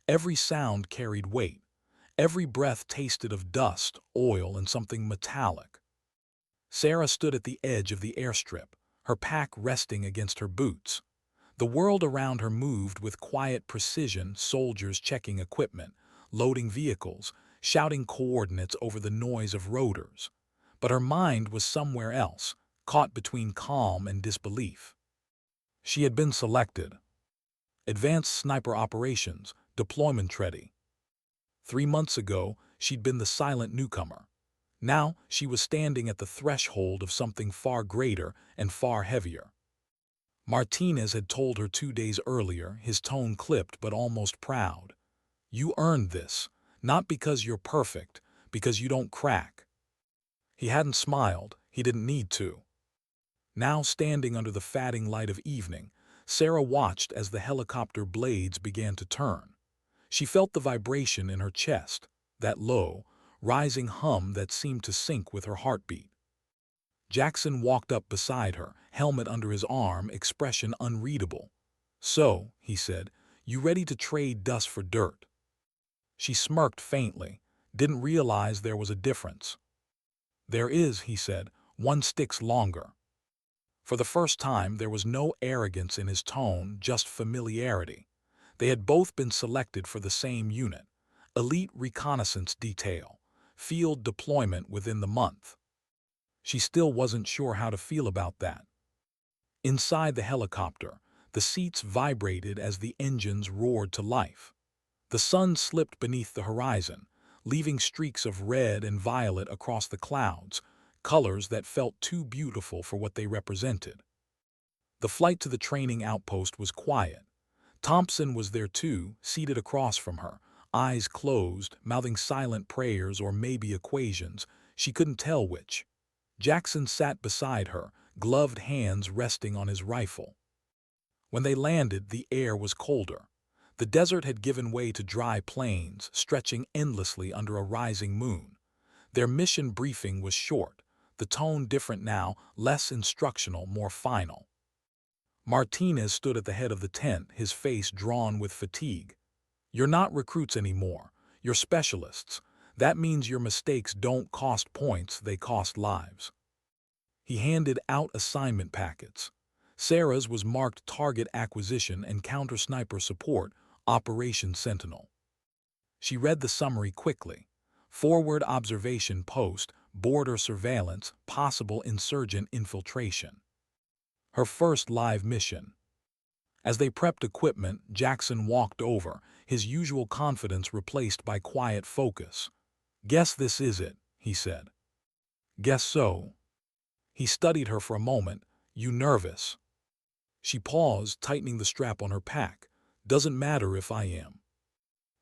Every sound carried weight. Every breath tasted of dust, oil, and something metallic. Sarah stood at the edge of the airstrip, her pack resting against her boots. The world around her moved with quiet precision, soldiers checking equipment, loading vehicles, shouting coordinates over the noise of rotors. But her mind was somewhere else, caught between calm and disbelief. She had been selected. Advanced sniper operations, deployment ready. 3 months ago, she'd been the silent newcomer. Now, she was standing at the threshold of something far greater and far heavier. Martinez had told her 2 days earlier, his tone clipped but almost proud. You earned this, not because you're perfect, because you don't crack. He hadn't smiled, he didn't need to. Now standing under the fading light of evening, Sarah watched as the helicopter blades began to turn. She felt the vibration in her chest, that low, rising hum that seemed to sync with her heartbeat. Jackson walked up beside her, helmet under his arm, expression unreadable. So, he said, you ready to trade dust for dirt? She smirked faintly, didn't realize there was a difference. There is, he said, one sticks longer. For the first time, there was no arrogance in his tone, just familiarity. They had both been selected for the same unit, elite reconnaissance detail, field deployment within the month. She still wasn't sure how to feel about that. Inside the helicopter, the seats vibrated as the engines roared to life. The sun slipped beneath the horizon, leaving streaks of red and violet across the clouds, colors that felt too beautiful for what they represented. The flight to the training outpost was quiet. Thompson was there too, seated across from her, eyes closed, mouthing silent prayers or maybe equations, she couldn't tell which. Jackson sat beside her, gloved hands resting on his rifle. When they landed, the air was colder. The desert had given way to dry plains, stretching endlessly under a rising moon. Their mission briefing was short, the tone different now, less instructional, more final. Martinez stood at the head of the tent, his face drawn with fatigue. You're not recruits anymore. You're specialists. That means your mistakes don't cost points, they cost lives. He handed out assignment packets. Sarah's was marked Target Acquisition and Counter-Sniper Support, Operation Sentinel. She read the summary quickly. Forward observation post, border surveillance, possible insurgent infiltration. Her first live mission. As they prepped equipment, Jackson walked over, his usual confidence replaced by quiet focus. Guess this is it, he said. Guess so. He studied her for a moment. You nervous? She paused, tightening the strap on her pack. Doesn't matter if I am.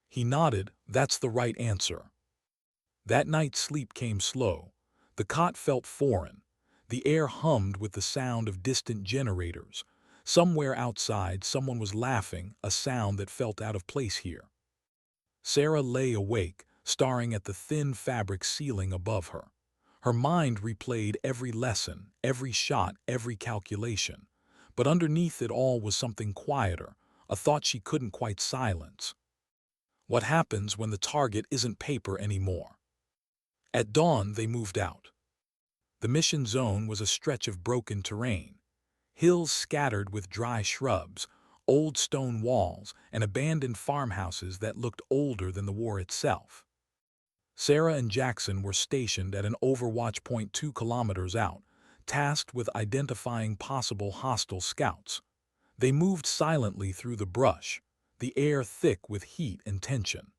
He nodded. That's the right answer. That night sleep came slow. The cot felt foreign. The air hummed with the sound of distant generators. Somewhere outside, someone was laughing, a sound that felt out of place here. Sarah lay awake, staring at the thin fabric ceiling above her. Her mind replayed every lesson, every shot, every calculation. But underneath it all was something quieter, a thought she couldn't quite silence. What happens when the target isn't paper anymore? At dawn, they moved out. The mission zone was a stretch of broken terrain. Hills scattered with dry shrubs, old stone walls, and abandoned farmhouses that looked older than the war itself. Sarah and Jackson were stationed at an overwatch point 2 kilometers out, tasked with identifying possible hostile scouts. They moved silently through the brush, the air thick with heat and tension.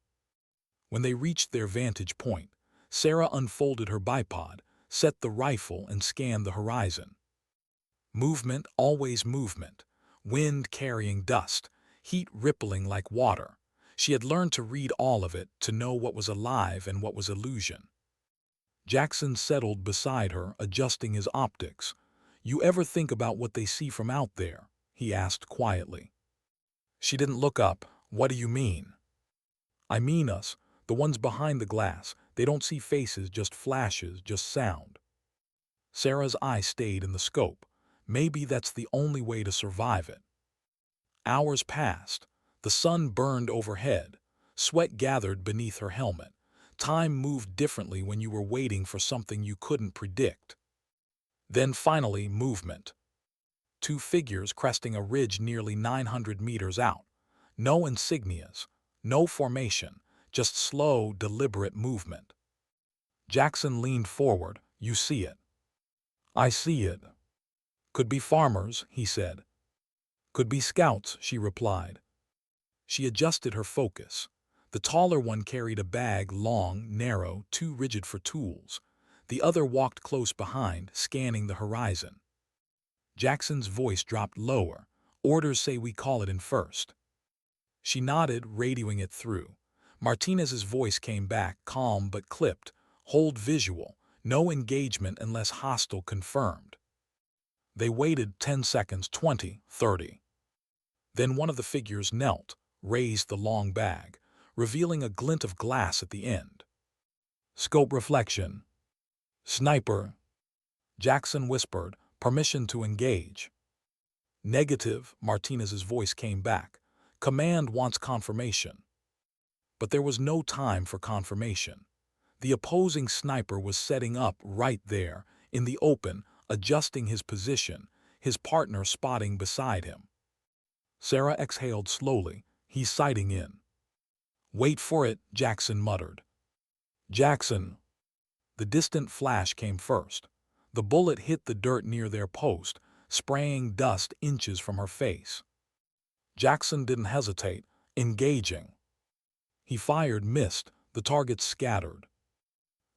When they reached their vantage point, Sarah unfolded her bipod, set the rifle, and scanned the horizon. Movement, always movement. Wind carrying dust, heat rippling like water. She had learned to read all of it, to know what was alive and what was illusion. Jackson settled beside her, adjusting his optics. You ever think about what they see from out there? He asked quietly. She didn't look up. What do you mean? I mean us, the ones behind the glass. They don't see faces, just flashes, just sound. Sarah's eye stayed in the scope. Maybe that's the only way to survive it. Hours passed. The sun burned overhead. Sweat gathered beneath her helmet. Time moved differently when you were waiting for something you couldn't predict. Then finally, movement. Two figures cresting a ridge nearly 900 meters out. No insignias, no formation, just slow, deliberate movement. Jackson leaned forward. You see it. I see it. Could be farmers, he said. Could be scouts, she replied. She adjusted her focus. The taller one carried a bag, long, narrow, too rigid for tools. The other walked close behind, scanning the horizon. Jackson's voice dropped lower. Orders say we call it in first. She nodded, radioing it through. Martinez's voice came back, calm but clipped. Hold visual. No engagement unless hostile confirmed. They waited 10 seconds, 20, 30. Then one of the figures knelt, raised the long bag, revealing a glint of glass at the end. Scope reflection. Sniper. Jackson whispered, permission to engage. Negative, Martinez's voice came back. Command wants confirmation. But there was no time for confirmation. The opposing sniper was setting up right there, in the open, adjusting his position, his partner spotting beside him. Sarah exhaled slowly. He's sighting in. Wait for it, Jackson muttered. Jackson. The distant flash came first. The bullet hit the dirt near their post, spraying dust inches from her face. Jackson didn't hesitate, engaging. He fired, missed, the target scattered.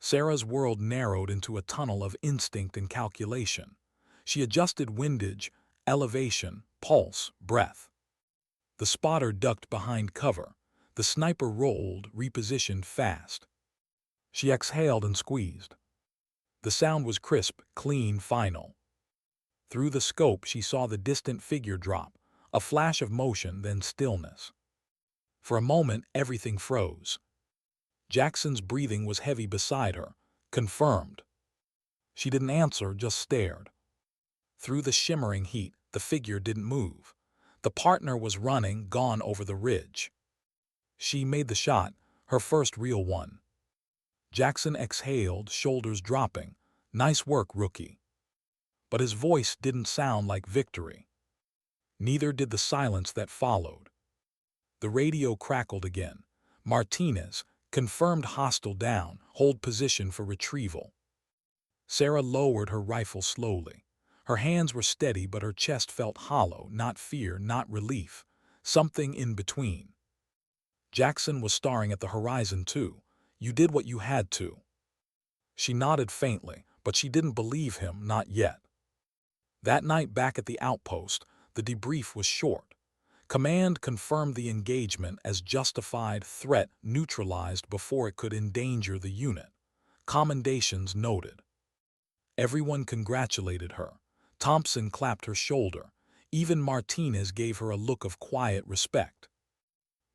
Sarah's world narrowed into a tunnel of instinct and calculation. She adjusted windage, elevation, pulse, breath. The spotter ducked behind cover. The sniper rolled, repositioned fast. She exhaled and squeezed. The sound was crisp, clean, final. Through the scope she saw the distant figure drop, a flash of motion, then stillness. For a moment everything froze. Jackson's breathing was heavy beside her, confirmed. She didn't answer, just stared. Through the shimmering heat, the figure didn't move. The partner was running, gone over the ridge. She made the shot, her first real one. Jackson exhaled, shoulders dropping. Nice work, rookie. But his voice didn't sound like victory. Neither did the silence that followed. The radio crackled again. Martinez, confirmed hostile down, hold position for retrieval. Sarah lowered her rifle slowly. Her hands were steady, but her chest felt hollow, not fear, not relief, something in between. Jackson was staring at the horizon too. You did what you had to. She nodded faintly, but she didn't believe him, not yet. That night back at the outpost, the debrief was short. Command confirmed the engagement as justified, threat neutralized before it could endanger the unit. Commendations noted. Everyone congratulated her. Thompson clapped her shoulder. Even Martinez gave her a look of quiet respect.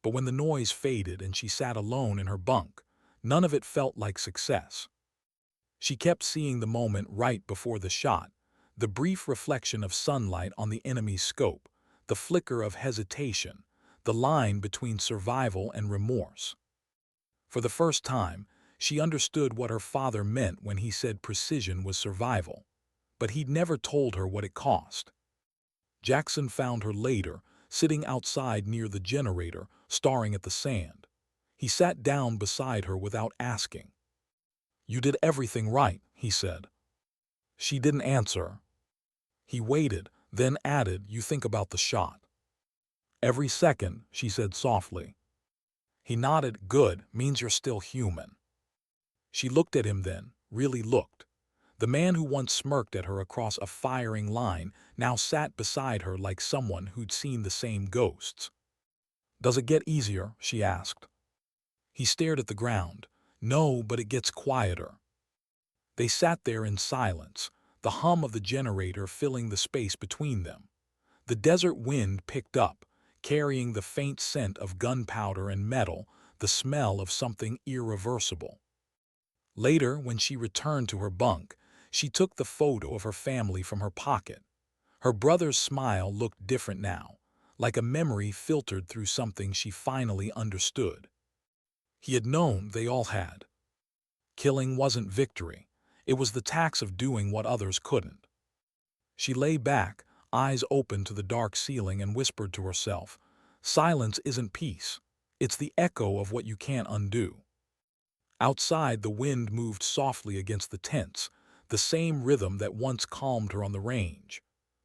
But when the noise faded and she sat alone in her bunk, none of it felt like success. She kept seeing the moment right before the shot, the brief reflection of sunlight on the enemy's scope, the flicker of hesitation, the line between survival and remorse. For the first time, she understood what her father meant when he said precision was survival, but he'd never told her what it cost. Jackson found her later, sitting outside near the generator, staring at the sand. He sat down beside her without asking. You did everything right, he said. She didn't answer. He waited, then added, you think about the shot. Every second, she said softly. He nodded, good, means you're still human. She looked at him then, really looked. The man who once smirked at her across a firing line now sat beside her like someone who'd seen the same ghosts. Does it get easier? She asked. He stared at the ground. No, but it gets quieter. They sat there in silence, the hum of the generator filling the space between them. The desert wind picked up, carrying the faint scent of gunpowder and metal, the smell of something irreversible. Later, when she returned to her bunk, she took the photo of her family from her pocket. Her brother's smile looked different now, like a memory filtered through something she finally understood. He had known, they all had. Killing wasn't victory. It was the tax of doing what others couldn't. She lay back, eyes open to the dark ceiling, and whispered to herself, silence isn't peace. It's the echo of what you can't undo. Outside, the wind moved softly against the tents, the same rhythm that once calmed her on the range.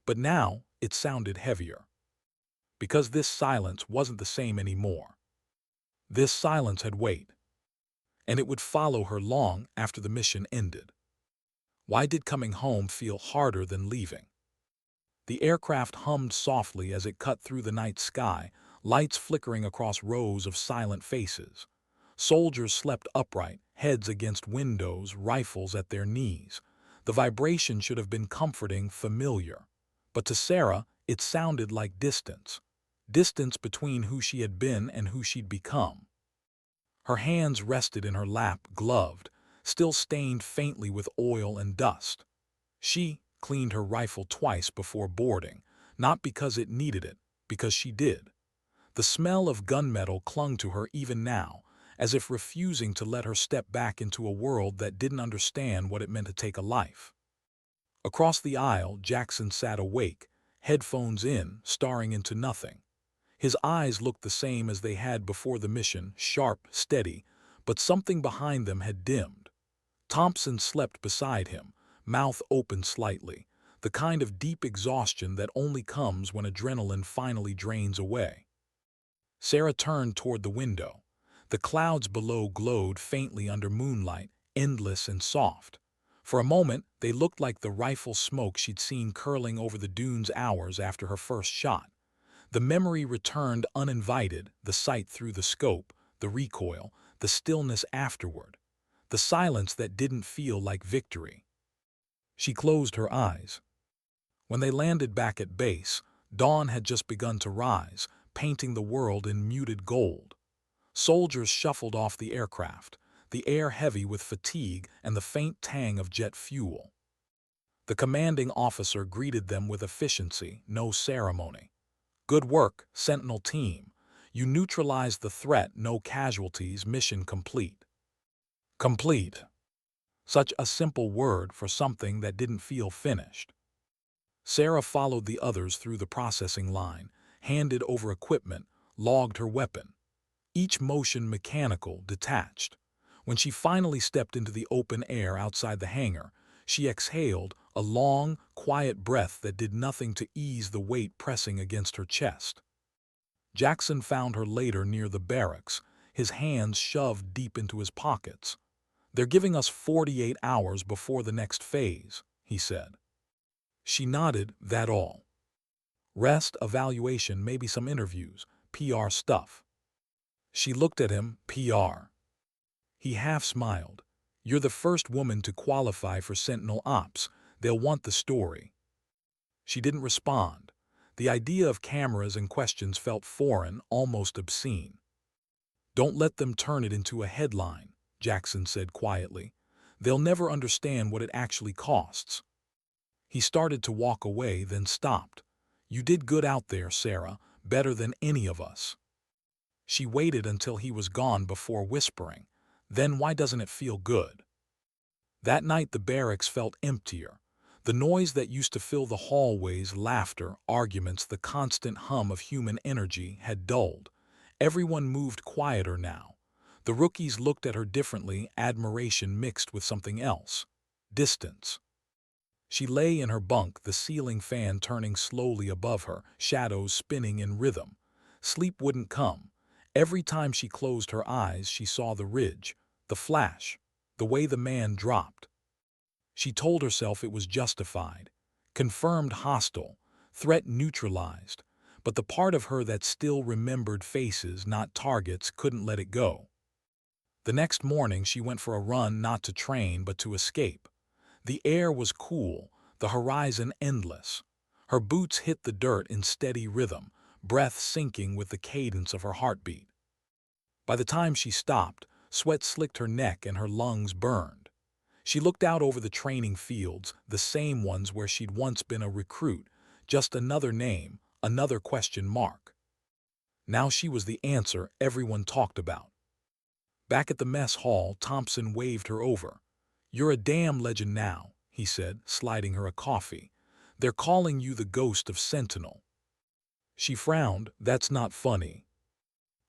But now it sounded heavier. Because this silence wasn't the same anymore. This silence had weight, and it would follow her long after the mission ended. Why did coming home feel harder than leaving? The aircraft hummed softly as it cut through the night sky, lights flickering across rows of silent faces. Soldiers slept upright, heads against windows, rifles at their knees. The vibration should have been comforting, familiar. But to Sarah, it sounded like distance. Distance between who she had been and who she'd become. Her hands rested in her lap, gloved, still stained faintly with oil and dust. She cleaned her rifle twice before boarding, not because it needed it, because she did. The smell of gunmetal clung to her even now, as if refusing to let her step back into a world that didn't understand what it meant to take a life. Across the aisle, Jackson sat awake, headphones in, staring into nothing. His eyes looked the same as they had before the mission, sharp, steady, but something behind them had dimmed. Thompson slept beside him, mouth open slightly, the kind of deep exhaustion that only comes when adrenaline finally drains away. Sarah turned toward the window. The clouds below glowed faintly under moonlight, endless and soft. For a moment, they looked like the rifle smoke she'd seen curling over the dunes hours after her first shot. The memory returned uninvited, the sight through the scope, the recoil, the stillness afterward, the silence that didn't feel like victory. She closed her eyes. When they landed back at base, dawn had just begun to rise, painting the world in muted gold. Soldiers shuffled off the aircraft, the air heavy with fatigue and the faint tang of jet fuel. The commanding officer greeted them with efficiency, no ceremony. "Good work, Sentinel team. You neutralized the threat, no casualties, mission complete." Complete. Such a simple word for something that didn't feel finished. Sarah followed the others through the processing line, handed over equipment, logged her weapon. Each motion mechanical, detached. When she finally stepped into the open air outside the hangar, she exhaled, a long, quiet breath that did nothing to ease the weight pressing against her chest. Jackson found her later near the barracks, his hands shoved deep into his pockets. "They're giving us 48 hours before the next phase," he said. She nodded, "That all?" "Rest, evaluation, maybe some interviews, PR stuff." She looked at him, "PR?" He half smiled. "You're the first woman to qualify for Sentinel Ops. They'll want the story." She didn't respond. The idea of cameras and questions felt foreign, almost obscene. "Don't let them turn it into a headline," Jackson said quietly. "They'll never understand what it actually costs." He started to walk away, then stopped. "You did good out there, Sarah, better than any of us." She waited until he was gone before whispering, "Then why doesn't it feel good?" That night the barracks felt emptier. The noise that used to fill the hallways, laughter, arguments, the constant hum of human energy had dulled. Everyone moved quieter now. The rookies looked at her differently, admiration mixed with something else. Distance. She lay in her bunk, the ceiling fan turning slowly above her, shadows spinning in rhythm. Sleep wouldn't come. Every time she closed her eyes, she saw the ridge, the flash, the way the man dropped. She told herself it was justified, confirmed hostile, threat neutralized, but the part of her that still remembered faces, not targets, couldn't let it go. The next morning she went for a run, not to train but to escape. The air was cool, the horizon endless. Her boots hit the dirt in steady rhythm, breath syncing with the cadence of her heartbeat. By the time she stopped, sweat slicked her neck and her lungs burned. She looked out over the training fields, the same ones where she'd once been a recruit, just another name, another question mark. Now she was the answer everyone talked about. Back at the mess hall, Thompson waved her over. "You're a damn legend now," he said, sliding her a coffee. "They're calling you the ghost of Sentinel." She frowned. "That's not funny."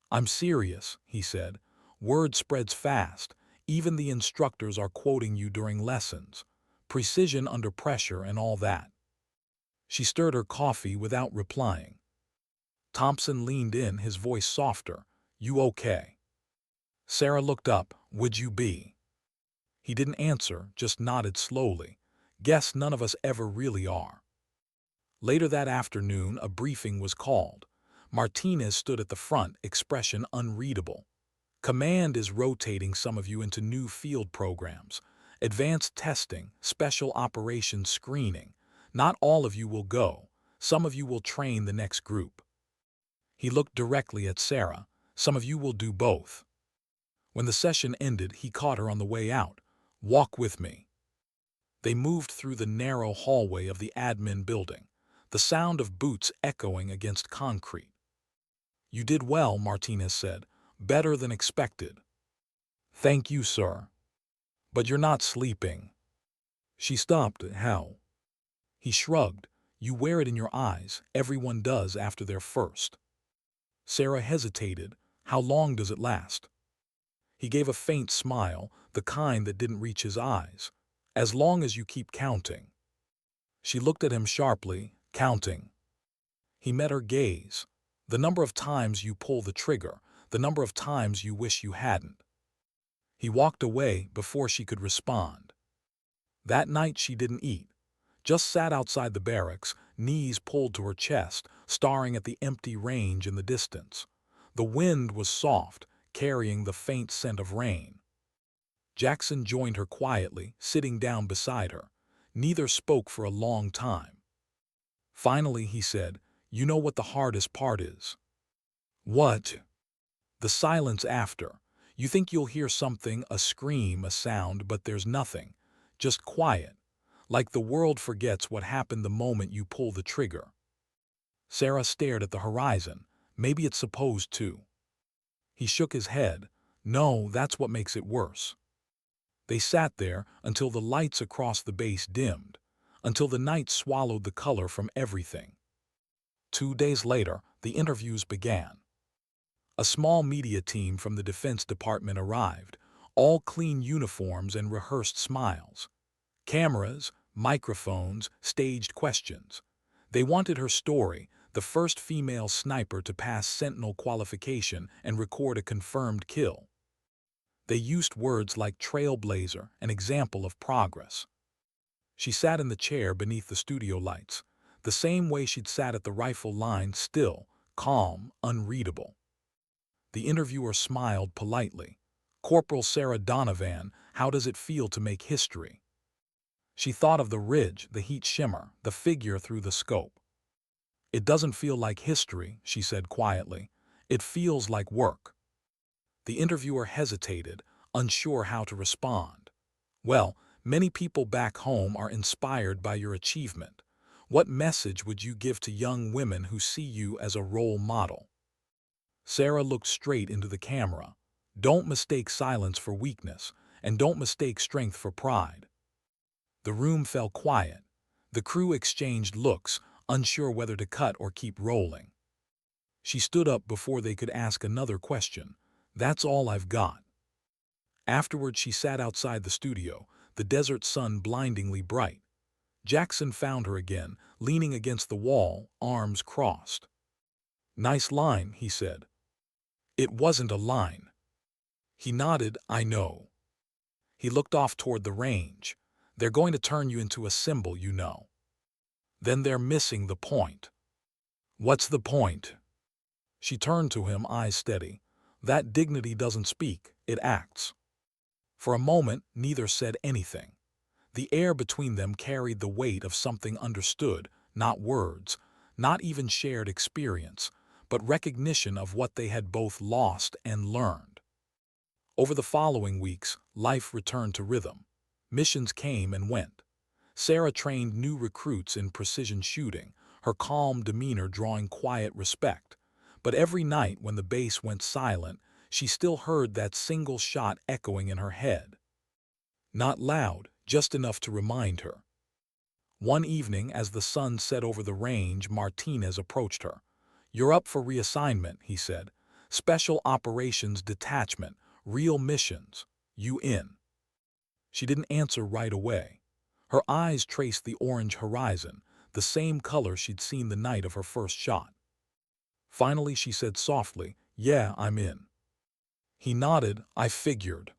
"I'm serious," he said. "Word spreads fast. Even the instructors are quoting you during lessons. Precision under pressure and all that." She stirred her coffee without replying. Thompson leaned in, his voice softer. "You okay?" Sarah looked up. "Would you be?" He didn't answer, just nodded slowly. "Guess none of us ever really are." Later that afternoon, a briefing was called. Martinez stood at the front, expression unreadable. "Command is rotating some of you into new field programs. Advanced testing, special operations screening. Not all of you will go. Some of you will train the next group." He looked directly at Sarah. "Some of you will do both." When the session ended, he caught her on the way out. "Walk with me." They moved through the narrow hallway of the admin building, the sound of boots echoing against concrete. "You did well," Martinez said. "Better than expected." "Thank you, sir." "But you're not sleeping." She stopped. "How?" He shrugged. "You wear it in your eyes. Everyone does after their first." Sarah hesitated. "How long does it last?" He gave a faint smile, the kind that didn't reach his eyes. "As long as you keep counting." She looked at him sharply. "Counting?" He met her gaze. "The number of times you pull the trigger, the number of times you wish you hadn't." He walked away before she could respond. That night she didn't eat. Just sat outside the barracks, knees pulled to her chest, staring at the empty range in the distance. The wind was soft, carrying the faint scent of rain. Jackson joined her quietly, sitting down beside her. Neither spoke for a long time. Finally he said, "You know what the hardest part is?" "What?" "The silence after. You think you'll hear something, a scream, a sound, but there's nothing. Just quiet. Like the world forgets what happened the moment you pull the trigger." Sarah stared at the horizon. "Maybe it's supposed to." He shook his head. "No, that's what makes it worse." They sat there until the lights across the base dimmed, until the night swallowed the color from everything. 2 days later, the interviews began. A small media team from the Defense Department arrived, all clean uniforms and rehearsed smiles. Cameras, microphones, staged questions. They wanted her story, the first female sniper to pass Sentinel qualification and record a confirmed kill. They used words like trailblazer, an example of progress. She sat in the chair beneath the studio lights, the same way she'd sat at the rifle line, still, calm, unreadable. The interviewer smiled politely. "Corporal Sarah Donovan, how does it feel to make history?" She thought of the ridge, the heat shimmer, the figure through the scope. "It doesn't feel like history," she said quietly. "It feels like work." The interviewer hesitated, unsure how to respond. "Well, many people back home are inspired by your achievement. What message would you give to young women who see you as a role model?" Sarah looked straight into the camera. "Don't mistake silence for weakness, and don't mistake strength for pride." The room fell quiet. The crew exchanged looks, unsure whether to cut or keep rolling. She stood up before they could ask another question. "That's all I've got." Afterward she sat outside the studio, the desert sun blindingly bright. Jackson found her again, leaning against the wall, arms crossed. "Nice line," he said. "It wasn't a line." He nodded. "I know." He looked off toward the range. "They're going to turn you into a symbol, you know." "Then they're missing the point." "What's the point?" She turned to him, eyes steady. "That dignity doesn't speak, it acts." For a moment, neither said anything. The air between them carried the weight of something understood, not words, not even shared experience, but recognition of what they had both lost and learned. Over the following weeks, life returned to rhythm. Missions came and went. Sarah trained new recruits in precision shooting, her calm demeanor drawing quiet respect. But every night when the base went silent, she still heard that single shot echoing in her head. Not loud, just enough to remind her. One evening, as the sun set over the range, Martinez approached her. "You're up for reassignment," he said. "Special Operations Detachment, real missions. You in?" She didn't answer right away. Her eyes traced the orange horizon, the same color she'd seen the night of her first shot. Finally, she said softly, "Yeah, I'm in." He nodded. "I figured."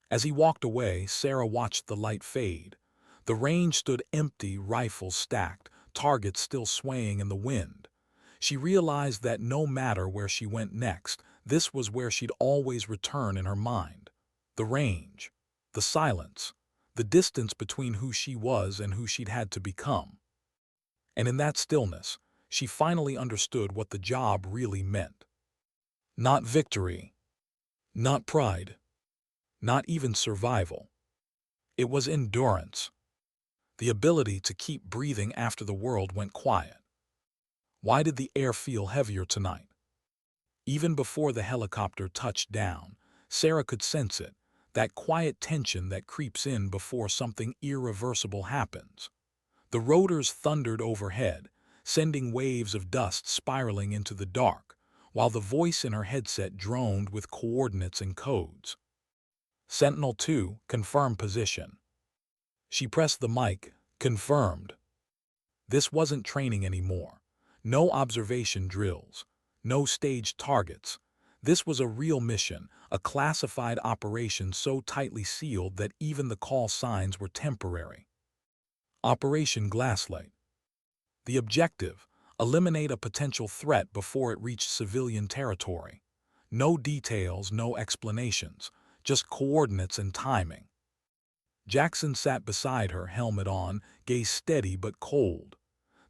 As he walked away, Sarah watched the light fade. The range stood empty, rifles stacked, targets still swaying in the wind. She realized that no matter where she went next, this was where she'd always return in her mind. The range, the silence, the distance between who she was and who she'd had to become. And in that stillness, she finally understood what the job really meant. Not victory, not pride, not even survival. It was endurance, the ability to keep breathing after the world went quiet. Why did the air feel heavier tonight? Even before the helicopter touched down, Sarah could sense it, that quiet tension that creeps in before something irreversible happens. The rotors thundered overhead, sending waves of dust spiraling into the dark, while the voice in her headset droned with coordinates and codes. Sentinel-2, confirm position. She pressed the mic, confirmed. This wasn't training anymore. No observation drills, no staged targets. This was a real mission, a classified operation so tightly sealed that even the call signs were temporary. Operation Glasslight. The objective: eliminate a potential threat before it reached civilian territory. No details, no explanations, just coordinates and timing. Jackson sat beside her, helmet on, gaze steady but cold.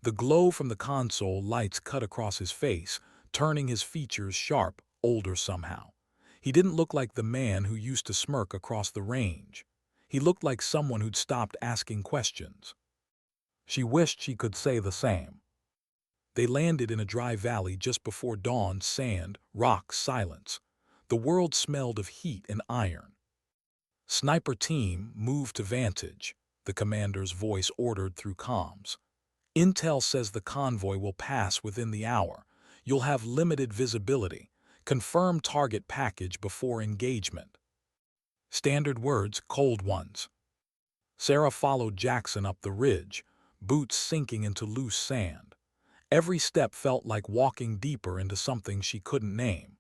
The glow from the console lights cut across his face, turning his features sharp, older somehow. He didn't look like the man who used to smirk across the range. He looked like someone who'd stopped asking questions. She wished she could say the same. They landed in a dry valley just before dawn, sand, rock, silence. The world smelled of heat and iron. "Sniper team, move to vantage," the commander's voice ordered through comms. "Intel says the convoy will pass within the hour. You'll have limited visibility. Confirm target package before engagement." Standard words, cold ones. Sarah followed Jackson up the ridge, boots sinking into loose sand. Every step felt like walking deeper into something she couldn't name.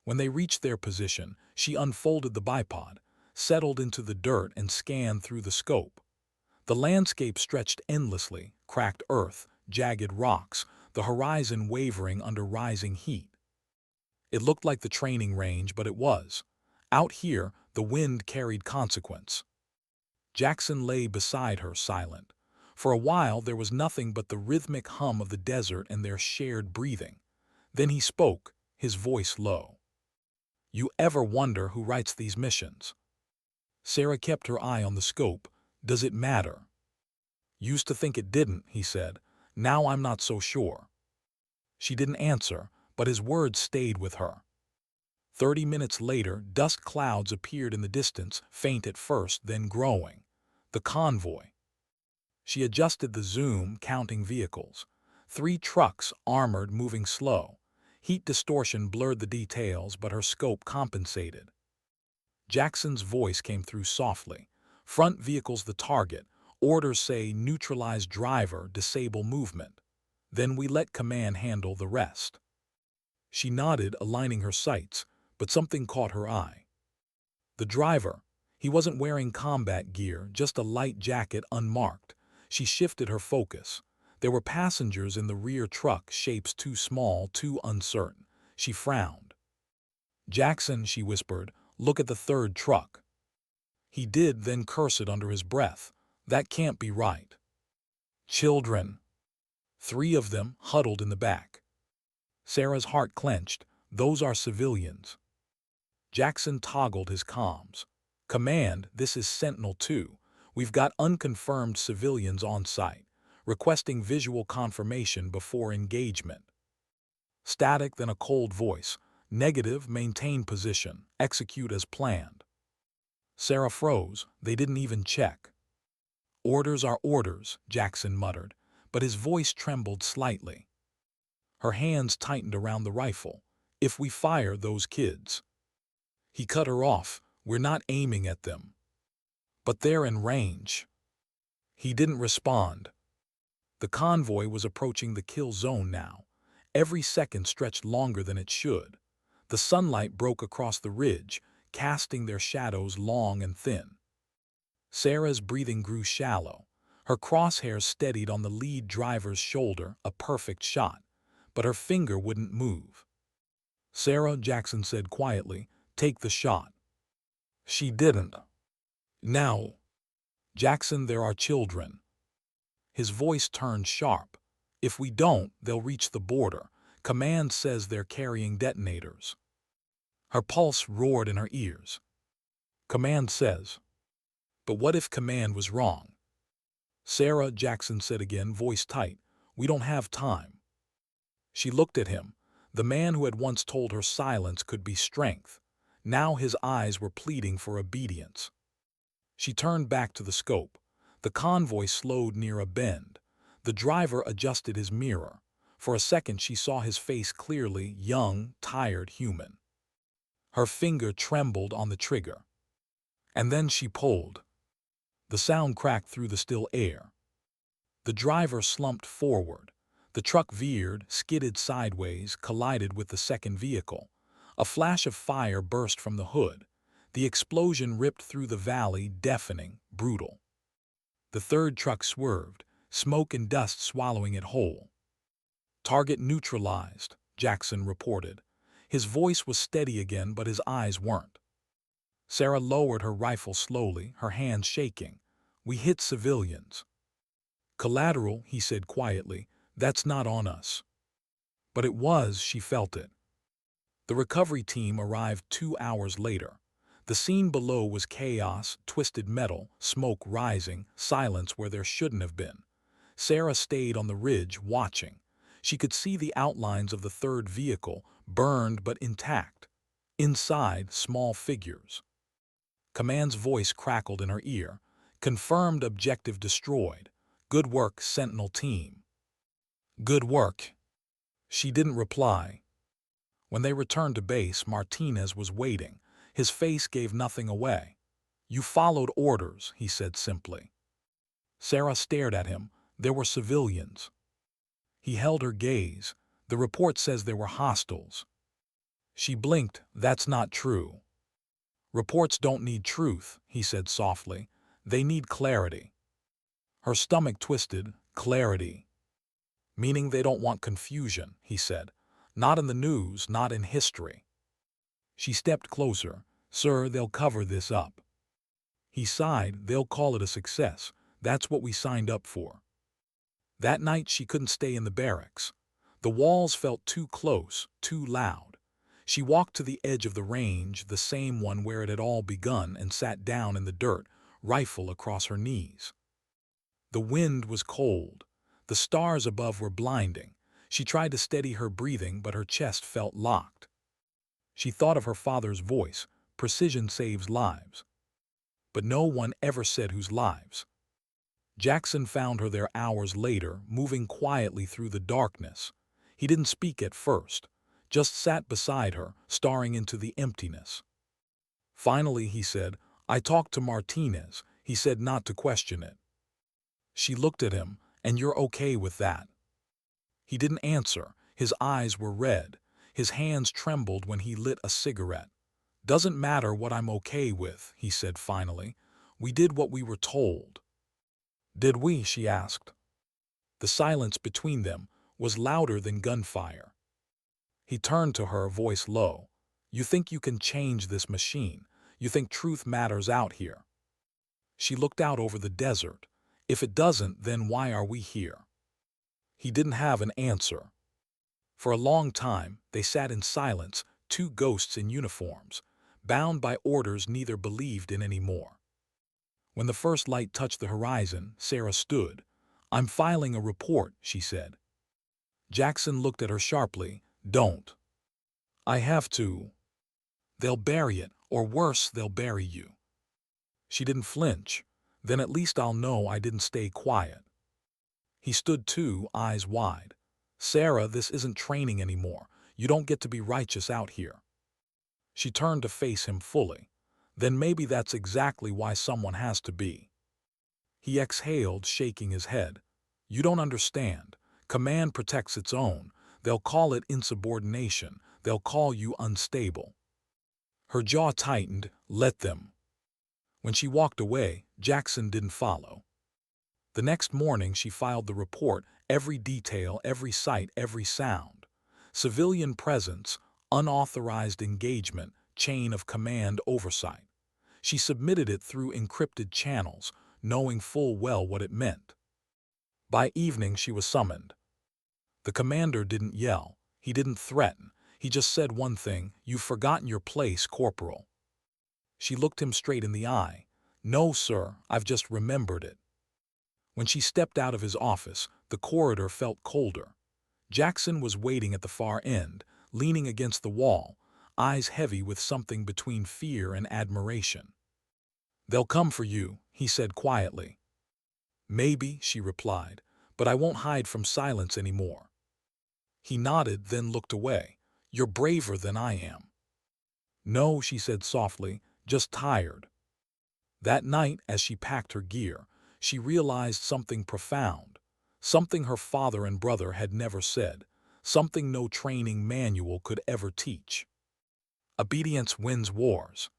When they reached their position, she unfolded the bipod, settled into the dirt and scanned through the scope. The landscape stretched endlessly, cracked earth, jagged rocks, the horizon wavering under rising heat. It looked like the training range, but it was. Out here, the wind carried consequence. Jackson lay beside her, silent. For a while, there was nothing but the rhythmic hum of the desert and their shared breathing. Then he spoke, his voice low. "You ever wonder who writes these missions?" Sarah kept her eye on the scope. "Does it matter?" "Used to think it didn't," he said. "Now I'm not so sure." She didn't answer, but his words stayed with her. 30 minutes later, dust clouds appeared in the distance, faint at first, then growing. The convoy. She adjusted the zoom, counting vehicles. 3 trucks, armored, moving slow. Heat distortion blurred the details, but her scope compensated. Jackson's voice came through softly. "Front vehicle's the target. Orders say neutralize driver, disable movement. Then we let command handle the rest." She nodded, aligning her sights, but something caught her eye. The driver. He wasn't wearing combat gear, just a light jacket, unmarked. She shifted her focus. There were passengers in the rear truck, shapes too small, too uncertain. She frowned. "Jackson," she whispered, "look at the 3rd truck." He did, then cursed under his breath. "That can't be right." "Children." 3 of them, huddled in the back. Sarah's heart clenched. "Those are civilians." Jackson toggled his comms. "Command, this is Sentinel-2. We've got unconfirmed civilians on site, requesting visual confirmation before engagement." Static, then a cold voice. "Negative, maintain position. Execute as planned." Sarah froze. They didn't even check. "Orders are orders," Jackson muttered, but his voice trembled slightly. Her hands tightened around the rifle. "If we fire those kids." He cut her off. "We're not aiming at them." "But they're in range." He didn't respond. The convoy was approaching the kill zone now. Every second stretched longer than it should. The sunlight broke across the ridge, casting their shadows long and thin. Sarah's breathing grew shallow. Her crosshairs steadied on the lead driver's shoulder, a perfect shot, but her finger wouldn't move. "Sarah," Jackson said quietly, "take the shot." She didn't. "Now." "Jackson, there are children." His voice turned sharp. "If we don't, they'll reach the border. Command says they're carrying detonators." Her pulse roared in her ears. "Command says." But what if Command was wrong? "Sarah," Jackson said again, voice tight, "we don't have time." She looked at him, the man who had once told her silence could be strength. Now his eyes were pleading for obedience. She turned back to the scope. The convoy slowed near a bend. The driver adjusted his mirror. For a second she saw his face clearly, young, tired, human. Her finger trembled on the trigger. And then she pulled. The sound cracked through the still air. The driver slumped forward. The truck veered, skidded sideways, collided with the second vehicle. A flash of fire burst from the hood. The explosion ripped through the valley, deafening, brutal. The third truck swerved, smoke and dust swallowing it whole. "Target neutralized," Jackson reported. His voice was steady again, but his eyes weren't. Sarah lowered her rifle slowly, her hands shaking. "We hit civilians." "Collateral," he said quietly, "that's not on us." But it was, she felt it. The recovery team arrived 2 hours later. The scene below was chaos, twisted metal, smoke rising, silence where there shouldn't have been. Sarah stayed on the ridge, watching. She could see the outlines of the third vehicle, burned but intact. Inside, small figures. Command's voice crackled in her ear. "Confirmed objective destroyed. Good work, Sentinel team." "Good work." She didn't reply. When they returned to base, Martinez was waiting. His face gave nothing away. "You followed orders," he said simply. Sarah stared at him. There were civilians. He held her gaze. "The report says there were hostiles." She blinked. "That's not true." "Reports don't need truth," he said softly. "They need clarity." Her stomach twisted. "Clarity." "Meaning they don't want confusion," he said. "Not in the news, not in history." She stepped closer. "Sir, they'll cover this up." He sighed. "They'll call it a success. That's what we signed up for." That night she couldn't stay in the barracks. The walls felt too close, too loud. She walked to the edge of the range, the same one where it had all begun, and sat down in the dirt, rifle across her knees. The wind was cold. The stars above were blinding. She tried to steady her breathing, but her chest felt locked. She thought of her father's voice, "Precision saves lives." But no one ever said whose lives. Jackson found her there hours later, moving quietly through the darkness. He didn't speak at first, just sat beside her, staring into the emptiness. Finally, he said, "I talked to Martinez. He said not to question it." She looked at him. "And you're okay with that?" He didn't answer. His eyes were red. His hands trembled when he lit a cigarette. "Doesn't matter what I'm okay with," he said finally. "We did what we were told." "Did we?" she asked. The silence between them was louder than gunfire. He turned to her, voice low. "You think you can change this machine? You think truth matters out here?" She looked out over the desert. "If it doesn't, then why are we here?" He didn't have an answer. For a long time, they sat in silence, two ghosts in uniforms, bound by orders neither believed in anymore. When the first light touched the horizon, Sarah stood. "I'm filing a report," she said. Jackson looked at her sharply. "Don't." "I have to." "They'll bury it, or worse, they'll bury you." She didn't flinch. "Then at least I'll know I didn't stay quiet." He stood too, eyes wide. "Sarah, this isn't training anymore. You don't get to be righteous out here." She turned to face him fully. "Then maybe that's exactly why someone has to be." He exhaled, shaking his head. You don't understand. Command protects its own. They'll call it insubordination. They'll call you unstable. Her jaw tightened. Let them. When she walked away, Jackson didn't follow. The next morning she filed the report, every detail, every sight, every sound. Civilian presence, unauthorized engagement, chain of command oversight. She submitted it through encrypted channels, knowing full well what it meant. By evening she was summoned. The commander didn't yell. He didn't threaten. He just said one thing: "You've forgotten your place, Corporal." She looked him straight in the eye. "No, sir, I've just remembered it." When she stepped out of his office, the corridor felt colder. Jackson was waiting at the far end, leaning against the wall, eyes heavy with something between fear and admiration. "They'll come for you," he said quietly. "Maybe," she replied, "but I won't hide from silence anymore." He nodded, then looked away. "You're braver than I am." "No," she said softly, "just tired." That night, as she packed her gear, she realized something profound, something her father and brother had never said, something no training manual could ever teach. Obedience wins wars,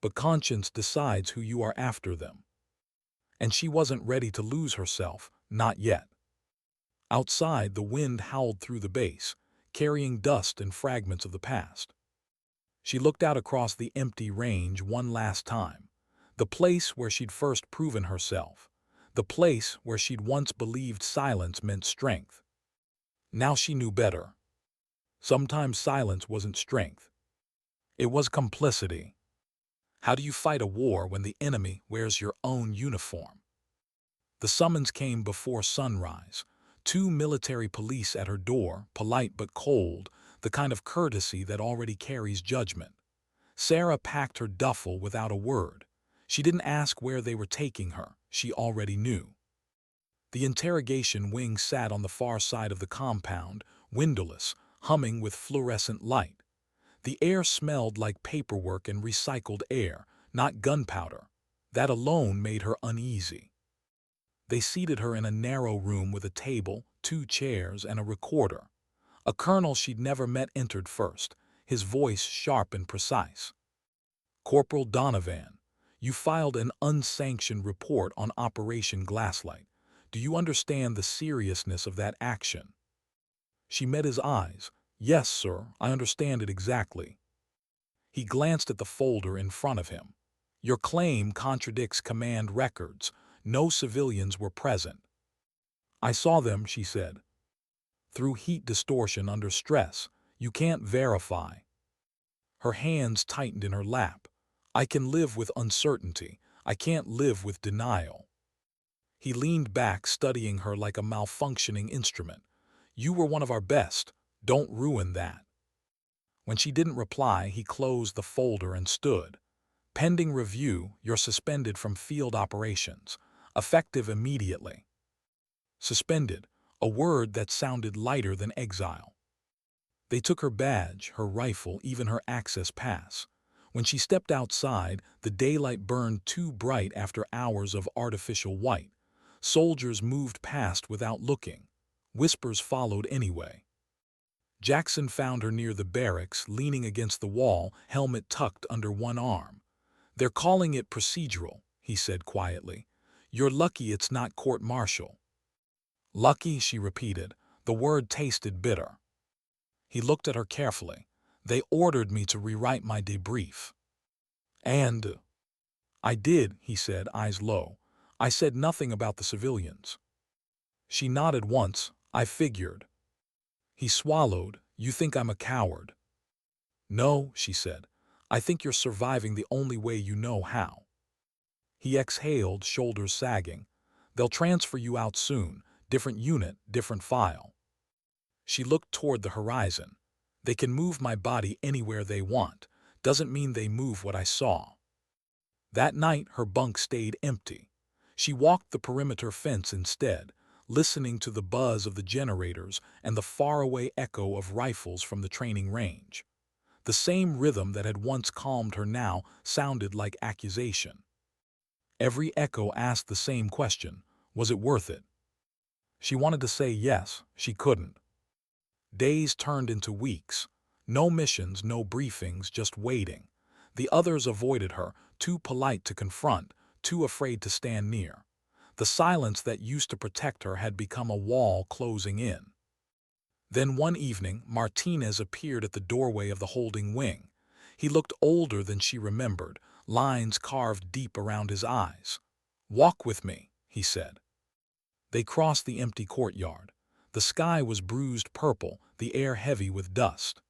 but conscience decides who you are after them. And she wasn't ready to lose herself, not yet. Outside, the wind howled through the base, carrying dust and fragments of the past. She looked out across the empty range one last time, the place where she'd first proven herself, the place where she'd once believed silence meant strength. Now she knew better. Sometimes silence wasn't strength. It was complicity. How do you fight a war when the enemy wears your own uniform? The summons came before sunrise. 2 military police at her door, polite but cold, the kind of courtesy that already carries judgment. Sarah packed her duffel without a word. She didn't ask where they were taking her. She already knew. The interrogation wing sat on the far side of the compound, windowless, humming with fluorescent light. The air smelled like paperwork and recycled air, not gunpowder. That alone made her uneasy. They seated her in a narrow room with a table, 2 chairs, and a recorder. A colonel she'd never met entered first, his voice sharp and precise. "Corporal Donovan, you filed an unsanctioned report on Operation Glasslight. Do you understand the seriousness of that action?" She met his eyes. "Yes, sir, I understand it exactly." He glanced at the folder in front of him. "Your claim contradicts command records. No civilians were present." "I saw them," she said. "Through heat distortion under stress. You can't verify." Her hands tightened in her lap. "I can live with uncertainty. I can't live with denial." He leaned back, studying her like a malfunctioning instrument. "You were one of our best. Don't ruin that." When she didn't reply, he closed the folder and stood. "Pending review, you're suspended from field operations. Effective immediately." Suspended, a word that sounded lighter than exile. They took her badge, her rifle, even her access pass. When she stepped outside, the daylight burned too bright after hours of artificial white. Soldiers moved past without looking. Whispers followed anyway. Jackson found her near the barracks, leaning against the wall, helmet tucked under one arm. "They're calling it procedural," he said quietly. "You're lucky it's not court-martial." "Lucky," she repeated. The word tasted bitter. He looked at her carefully. "They ordered me to rewrite my debrief." "And?" "I did," he said, eyes low. "I said nothing about the civilians." She nodded once. "I figured." He swallowed. "You think I'm a coward?" "No," she said. "I think you're surviving the only way you know how." He exhaled, shoulders sagging. "They'll transfer you out soon. Different unit, different file." She looked toward the horizon. "They can move my body anywhere they want. Doesn't mean they move what I saw." That night, her bunk stayed empty. She walked the perimeter fence instead, listening to the buzz of the generators and the faraway echo of rifles from the training range. The same rhythm that had once calmed her now sounded like accusation. Every echo asked the same question: was it worth it? She wanted to say yes, she couldn't. Days turned into weeks. No missions, no briefings, just waiting. The others avoided her, too polite to confront, too afraid to stand near. The silence that used to protect her had become a wall closing in. Then one evening, Martinez appeared at the doorway of the holding wing. He looked older than she remembered, lines carved deep around his eyes. "Walk with me," he said. They crossed the empty courtyard. The sky was bruised purple, the air heavy with dust.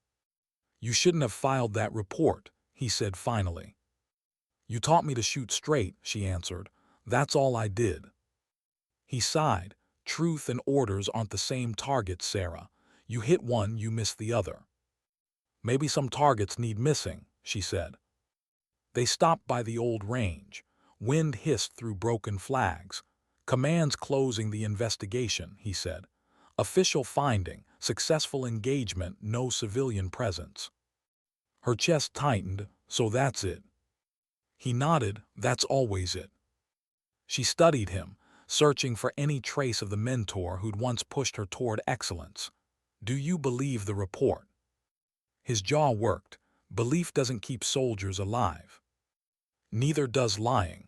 "You shouldn't have filed that report," he said finally. "You taught me to shoot straight," she answered. "That's all I did." He sighed. "Truth and orders aren't the same targets, Sarah. You hit one, you miss the other." "Maybe some targets need missing," she said. They stopped by the old range. Wind hissed through broken flags. "Command's closing the investigation," he said. "Official finding, successful engagement, no civilian presence." Her chest tightened. "So that's it." He nodded. "That's always it." She studied him, searching for any trace of the mentor who'd once pushed her toward excellence. "Do you believe the report?" His jaw worked. "Belief doesn't keep soldiers alive." "Neither does lying."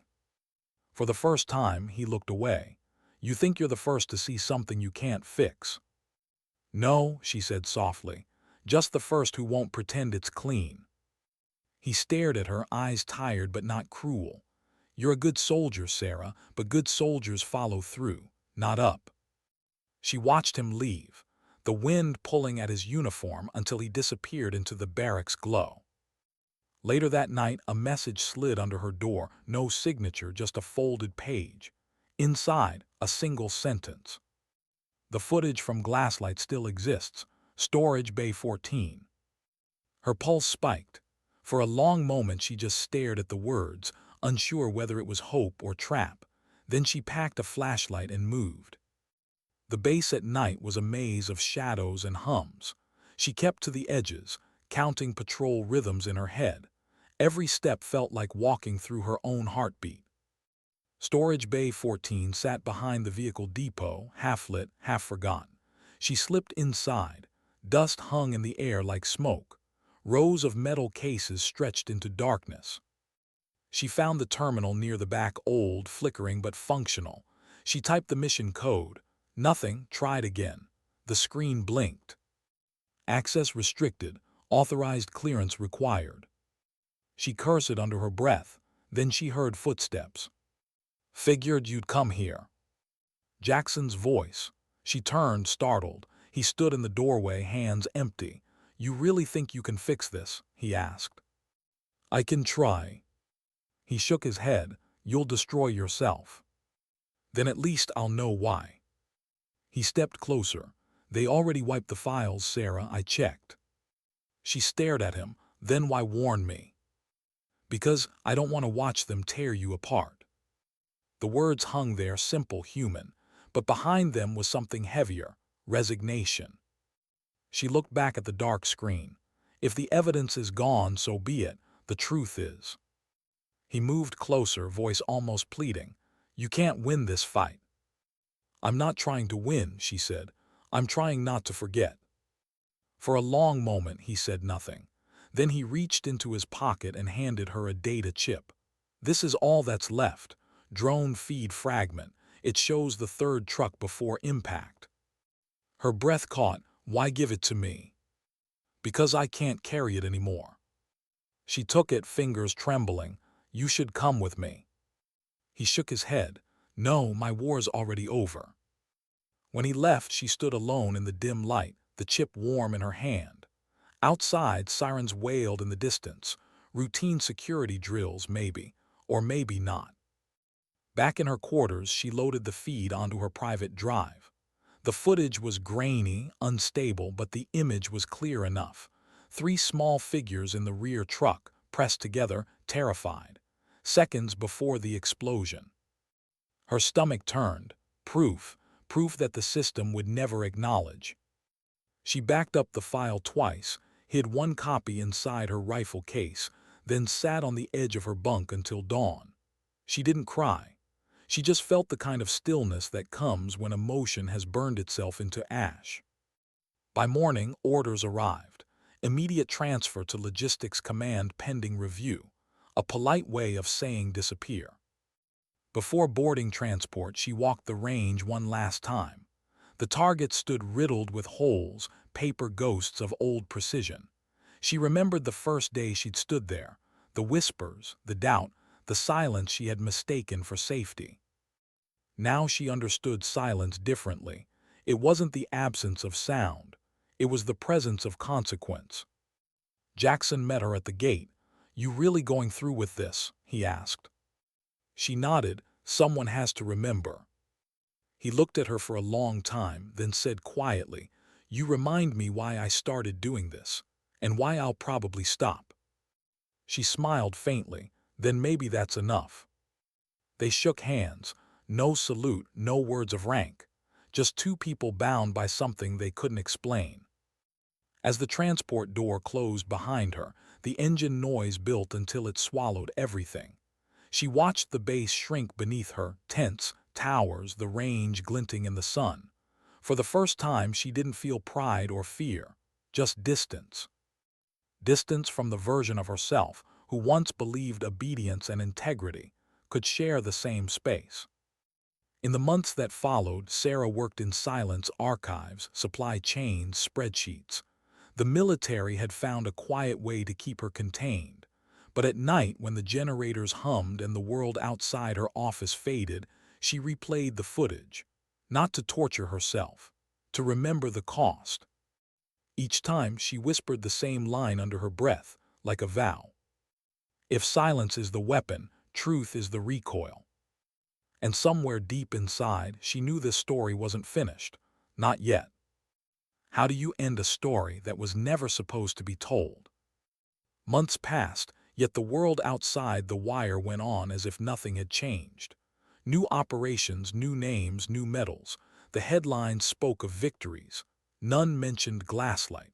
For the first time, he looked away. "You think you're the first to see something you can't fix." "No," she said softly. "Just the first who won't pretend it's clean." He stared at her, eyes tired but not cruel. "You're a good soldier, Sarah, but good soldiers follow through, not up." She watched him leave, the wind pulling at his uniform until he disappeared into the barracks glow. Later that night, a message slid under her door, no signature, just a folded page. Inside, a single sentence. "The footage from Glasslight still exists. Storage Bay 14. Her pulse spiked. For a long moment she just stared at the words, unsure whether it was hope or trap. Then she packed a flashlight and moved. The base at night was a maze of shadows and hums. She kept to the edges, counting patrol rhythms in her head. Every step felt like walking through her own heartbeat. Storage Bay 14 sat behind the vehicle depot, half-lit, half-forgotten. She slipped inside. Dust hung in the air like smoke. Rows of metal cases stretched into darkness. She found the terminal near the back, old, flickering but functional. She typed the mission code. Nothing. Tried again. The screen blinked. "Access restricted. Authorized clearance required." She cursed under her breath. Then she heard footsteps. "Figured you'd come here." Jackson's voice. She turned, startled. He stood in the doorway, hands empty. "You really think you can fix this?" he asked. "I can try." He shook his head. "You'll destroy yourself." "Then at least I'll know why." He stepped closer. "They already wiped the files, Sarah. I checked." She stared at him. "Then why warn me?" "Because I don't want to watch them tear you apart." The words hung there, simple, human, but behind them was something heavier, resignation. She looked back at the dark screen. "If the evidence is gone, so be it. The truth is." He moved closer, voice almost pleading. "You can't win this fight." "I'm not trying to win," she said. "I'm trying not to forget." For a long moment he said nothing. Then he reached into his pocket and handed her a data chip. "This is all that's left. Drone feed fragment. It shows the third truck before impact." Her breath caught. "Why give it to me?" "Because I can't carry it anymore." She took it, fingers trembling. "You should come with me." He shook his head. "No, my war's already over." When he left, she stood alone in the dim light, the chip warm in her hand. Outside, sirens wailed in the distance. Routine security drills, maybe, or maybe not. Back in her quarters, she loaded the feed onto her private drive. The footage was grainy, unstable, but the image was clear enough. 3 small figures in the rear truck, pressed together, terrified. Seconds before the explosion. Her stomach turned. Proof that the system would never acknowledge. She backed up the file twice, hid one copy inside her rifle case, then sat on the edge of her bunk until dawn. She didn't cry. She just felt the kind of stillness that comes when emotion has burned itself into ash. By morning, orders arrived. Immediate transfer to logistics command pending review. A polite way of saying disappear. Before boarding transport, she walked the range one last time. The target stood riddled with holes, paper ghosts of old precision. She remembered the first day she'd stood there, the whispers, the doubt, the silence she had mistaken for safety. Now she understood silence differently. It wasn't the absence of sound. It was the presence of consequence. Jackson met her at the gate. "You really going through with this?" he asked. She nodded. "Someone has to remember." He looked at her for a long time, then said quietly, "You remind me why I started doing this, and why I'll probably stop." She smiled faintly. "Then maybe that's enough." They shook hands. No salute, no words of rank. Just two people bound by something they couldn't explain. As the transport door closed behind her, the engine noise built until it swallowed everything. She watched the base shrink beneath her, tents, towers, the range glinting in the sun. For the first time, she didn't feel pride or fear, just distance. Distance from the version of herself who once believed obedience and integrity could share the same space. In the months that followed, Sarah worked in silence, archives, supply chains, spreadsheets. The military had found a quiet way to keep her contained. But at night, when the generators hummed and the world outside her office faded, she replayed the footage. Not to torture herself, to remember the cost. Each time, she whispered the same line under her breath, like a vow. If silence is the weapon, truth is the recoil. And somewhere deep inside, she knew this story wasn't finished. Not yet. How do you end a story that was never supposed to be told? Months passed, yet the world outside the wire went on as if nothing had changed. New operations, new names, new medals. The headlines spoke of victories. None mentioned Glasslight.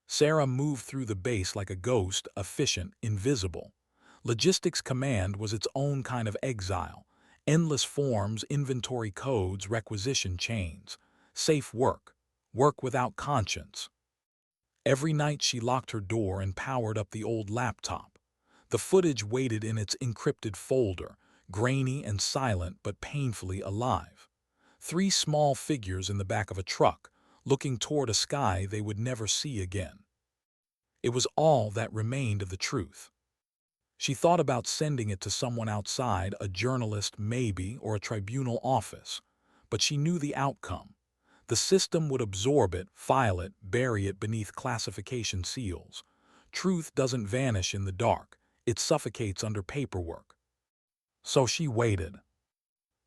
Sarah moved through the base like a ghost, efficient, invisible. Logistics command was its own kind of exile. Endless forms, inventory codes, requisition chains. Safe work. Work without conscience. Every night she locked her door and powered up the old laptop. The footage waited in its encrypted folder, grainy and silent but painfully alive. Three small figures in the back of a truck, looking toward a sky they would never see again. It was all that remained of the truth. She thought about sending it to someone outside, a journalist maybe, or a tribunal office. But she knew the outcome. The system would absorb it, file it, bury it beneath classification seals. Truth doesn't vanish in the dark. It suffocates under paperwork. So she waited.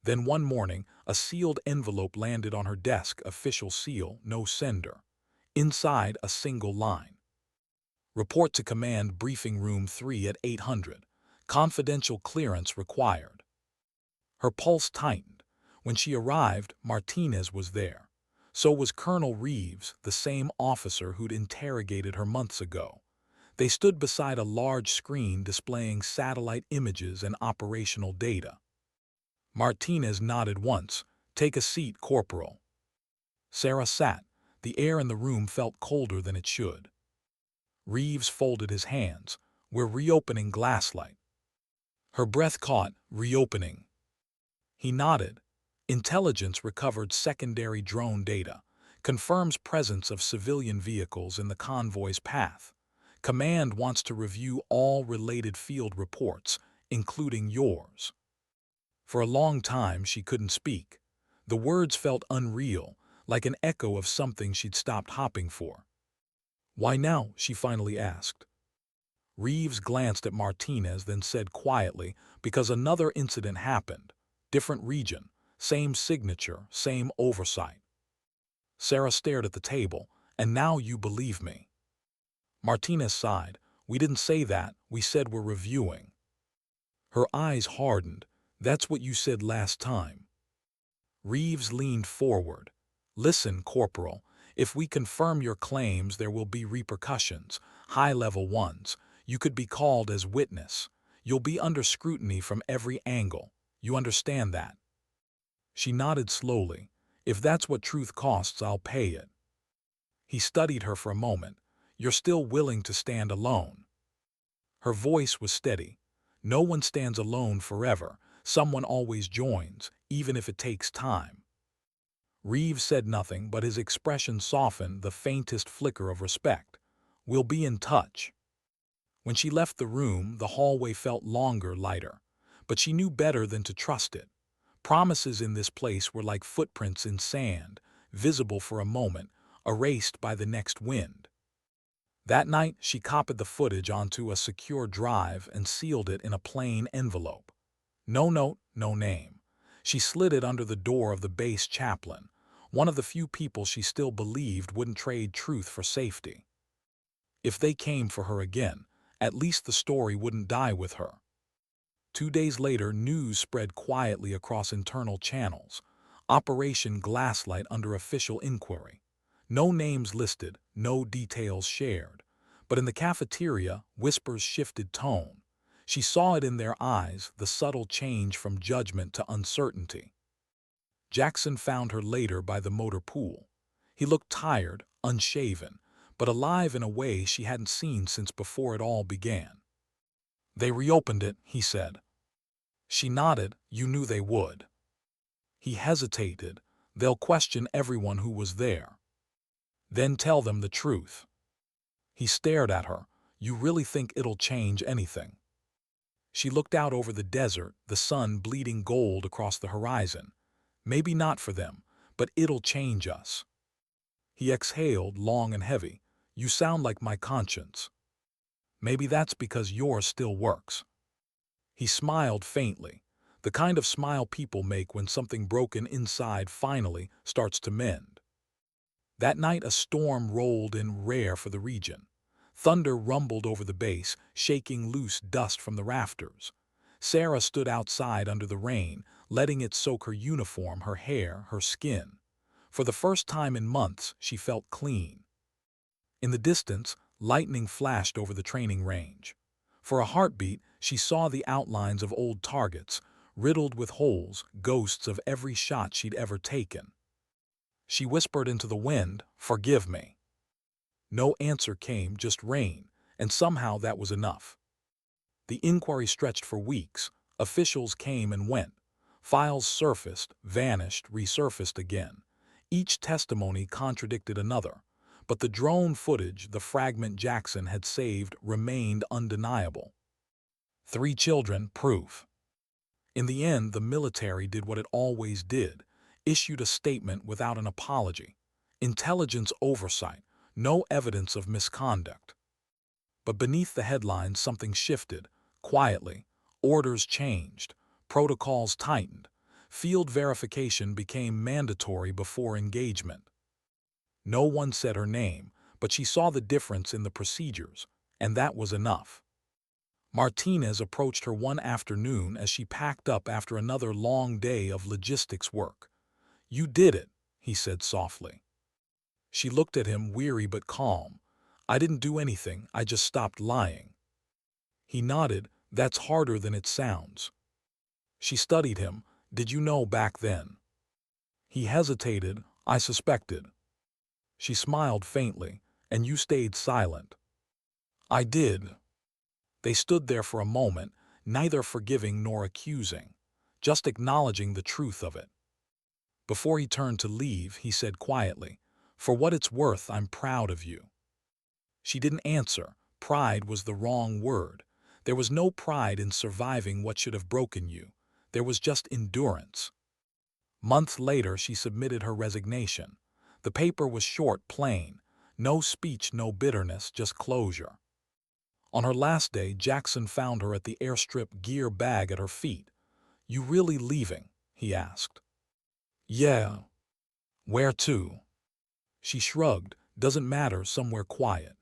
Then one morning, a sealed envelope landed on her desk, official seal, no sender. Inside, a single line. Report to command, briefing room 3 at 800. Confidential clearance required. Her pulse tightened. When she arrived, Martinez was there. So was Colonel Reeves, the same officer who'd interrogated her months ago. They stood beside a large screen displaying satellite images and operational data. Martinez nodded once. "Take a seat, Corporal." Sarah sat. The air in the room felt colder than it should. Reeves folded his hands. "We're reopening Glasslight." Her breath caught. "Reopening." He nodded. "Intelligence recovered secondary drone data. Confirms presence of civilian vehicles in the convoy's path. Command wants to review all related field reports, including yours." For a long time she couldn't speak. The words felt unreal, like an echo of something she'd stopped hopping for. "Why now?" she finally asked. Reeves glanced at Martinez, then said quietly, "Because another incident happened. Different region. Same signature, same oversight." Sarah stared at the table. "And now you believe me." Martinez sighed. "We didn't say that. We said we're reviewing." Her eyes hardened. "That's what you said last time." Reeves leaned forward. "Listen, Corporal. If we confirm your claims, there will be repercussions, high-level ones. You could be called as witness. You'll be under scrutiny from every angle. You understand that?" She nodded slowly. "If that's what truth costs, I'll pay it." He studied her for a moment. "You're still willing to stand alone?" Her voice was steady. "No one stands alone forever. Someone always joins, even if it takes time." Reeves said nothing, but his expression softened the faintest flicker of respect. "We'll be in touch." When she left the room, the hallway felt longer, lighter. But she knew better than to trust it. Promises in this place were like footprints in sand, visible for a moment, erased by the next wind. That night, she copied the footage onto a secure drive and sealed it in a plain envelope. No note, no name. She slid it under the door of the base chaplain, one of the few people she still believed wouldn't trade truth for safety. If they came for her again, at least the story wouldn't die with her. 2 days later, news spread quietly across internal channels. Operation Glasslight under official inquiry. No names listed, no details shared. But in the cafeteria, whispers shifted tone. She saw it in their eyes, the subtle change from judgment to uncertainty. Jackson found her later by the motor pool. He looked tired, unshaven, but alive in a way she hadn't seen since before it all began. "They reopened it," he said. She nodded. "You knew they would." He hesitated. "They'll question everyone who was there. Then tell them the truth." He stared at her. "You really think it'll change anything?" She looked out over the desert, the sun bleeding gold across the horizon. "Maybe not for them, but it'll change us." He exhaled, long and heavy. "You sound like my conscience." "Maybe that's because yours still works." He smiled faintly, the kind of smile people make when something broken inside finally starts to mend. That night a storm rolled in, rare for the region. Thunder rumbled over the base, shaking loose dust from the rafters. Sarah stood outside under the rain, letting it soak her uniform, her hair, her skin. For the first time in months, she felt clean. In the distance, lightning flashed over the training range. For a heartbeat, she saw the outlines of old targets, riddled with holes, ghosts of every shot she'd ever taken. She whispered into the wind, "Forgive me." No answer came, just rain, and somehow that was enough. The inquiry stretched for weeks. Officials came and went. Files surfaced, vanished, resurfaced again. Each testimony contradicted another. But the drone footage, the fragment Jackson had saved, remained undeniable. 3 children, proof. In the end, the military did what it always did, issued a statement without an apology. Intelligence oversight, no evidence of misconduct. But beneath the headlines, something shifted. Quietly, orders changed, protocols tightened, field verification became mandatory before engagement. No one said her name, but she saw the difference in the procedures, and that was enough. Martinez approached her one afternoon as she packed up after another long day of logistics work. "You did it," he said softly. She looked at him, weary but calm. "I didn't do anything, I just stopped lying." He nodded. "That's harder than it sounds." She studied him. "Did you know back then?" He hesitated. "I suspected." She smiled faintly. "And you stayed silent." "I did." They stood there for a moment, neither forgiving nor accusing, just acknowledging the truth of it. Before he turned to leave, he said quietly, "For what it's worth, I'm proud of you." She didn't answer. Pride was the wrong word. There was no pride in surviving what should have broken you. There was just endurance. Months later, she submitted her resignation. The paper was short, plain. No speech, no bitterness, just closure. On her last day, Jackson found her at the airstrip, gear bag at her feet. "You really leaving?" he asked. "Yeah." "Where to?" She shrugged. "Doesn't matter, somewhere quiet."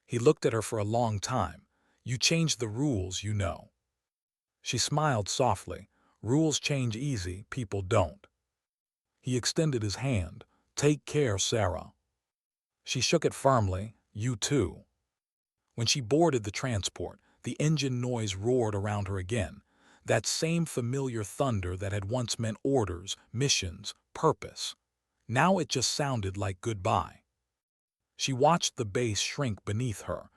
He looked at her for a long time. "You changed the rules, you know." She smiled softly. "Rules change easy, people don't." He extended his hand. "Take care, Sarah." She shook it firmly. "You too." When she boarded the transport, the engine noise roared around her again. that same familiar thunder that had once meant orders, missions, purpose. Now it just sounded like goodbye. She watched the base shrink beneath her,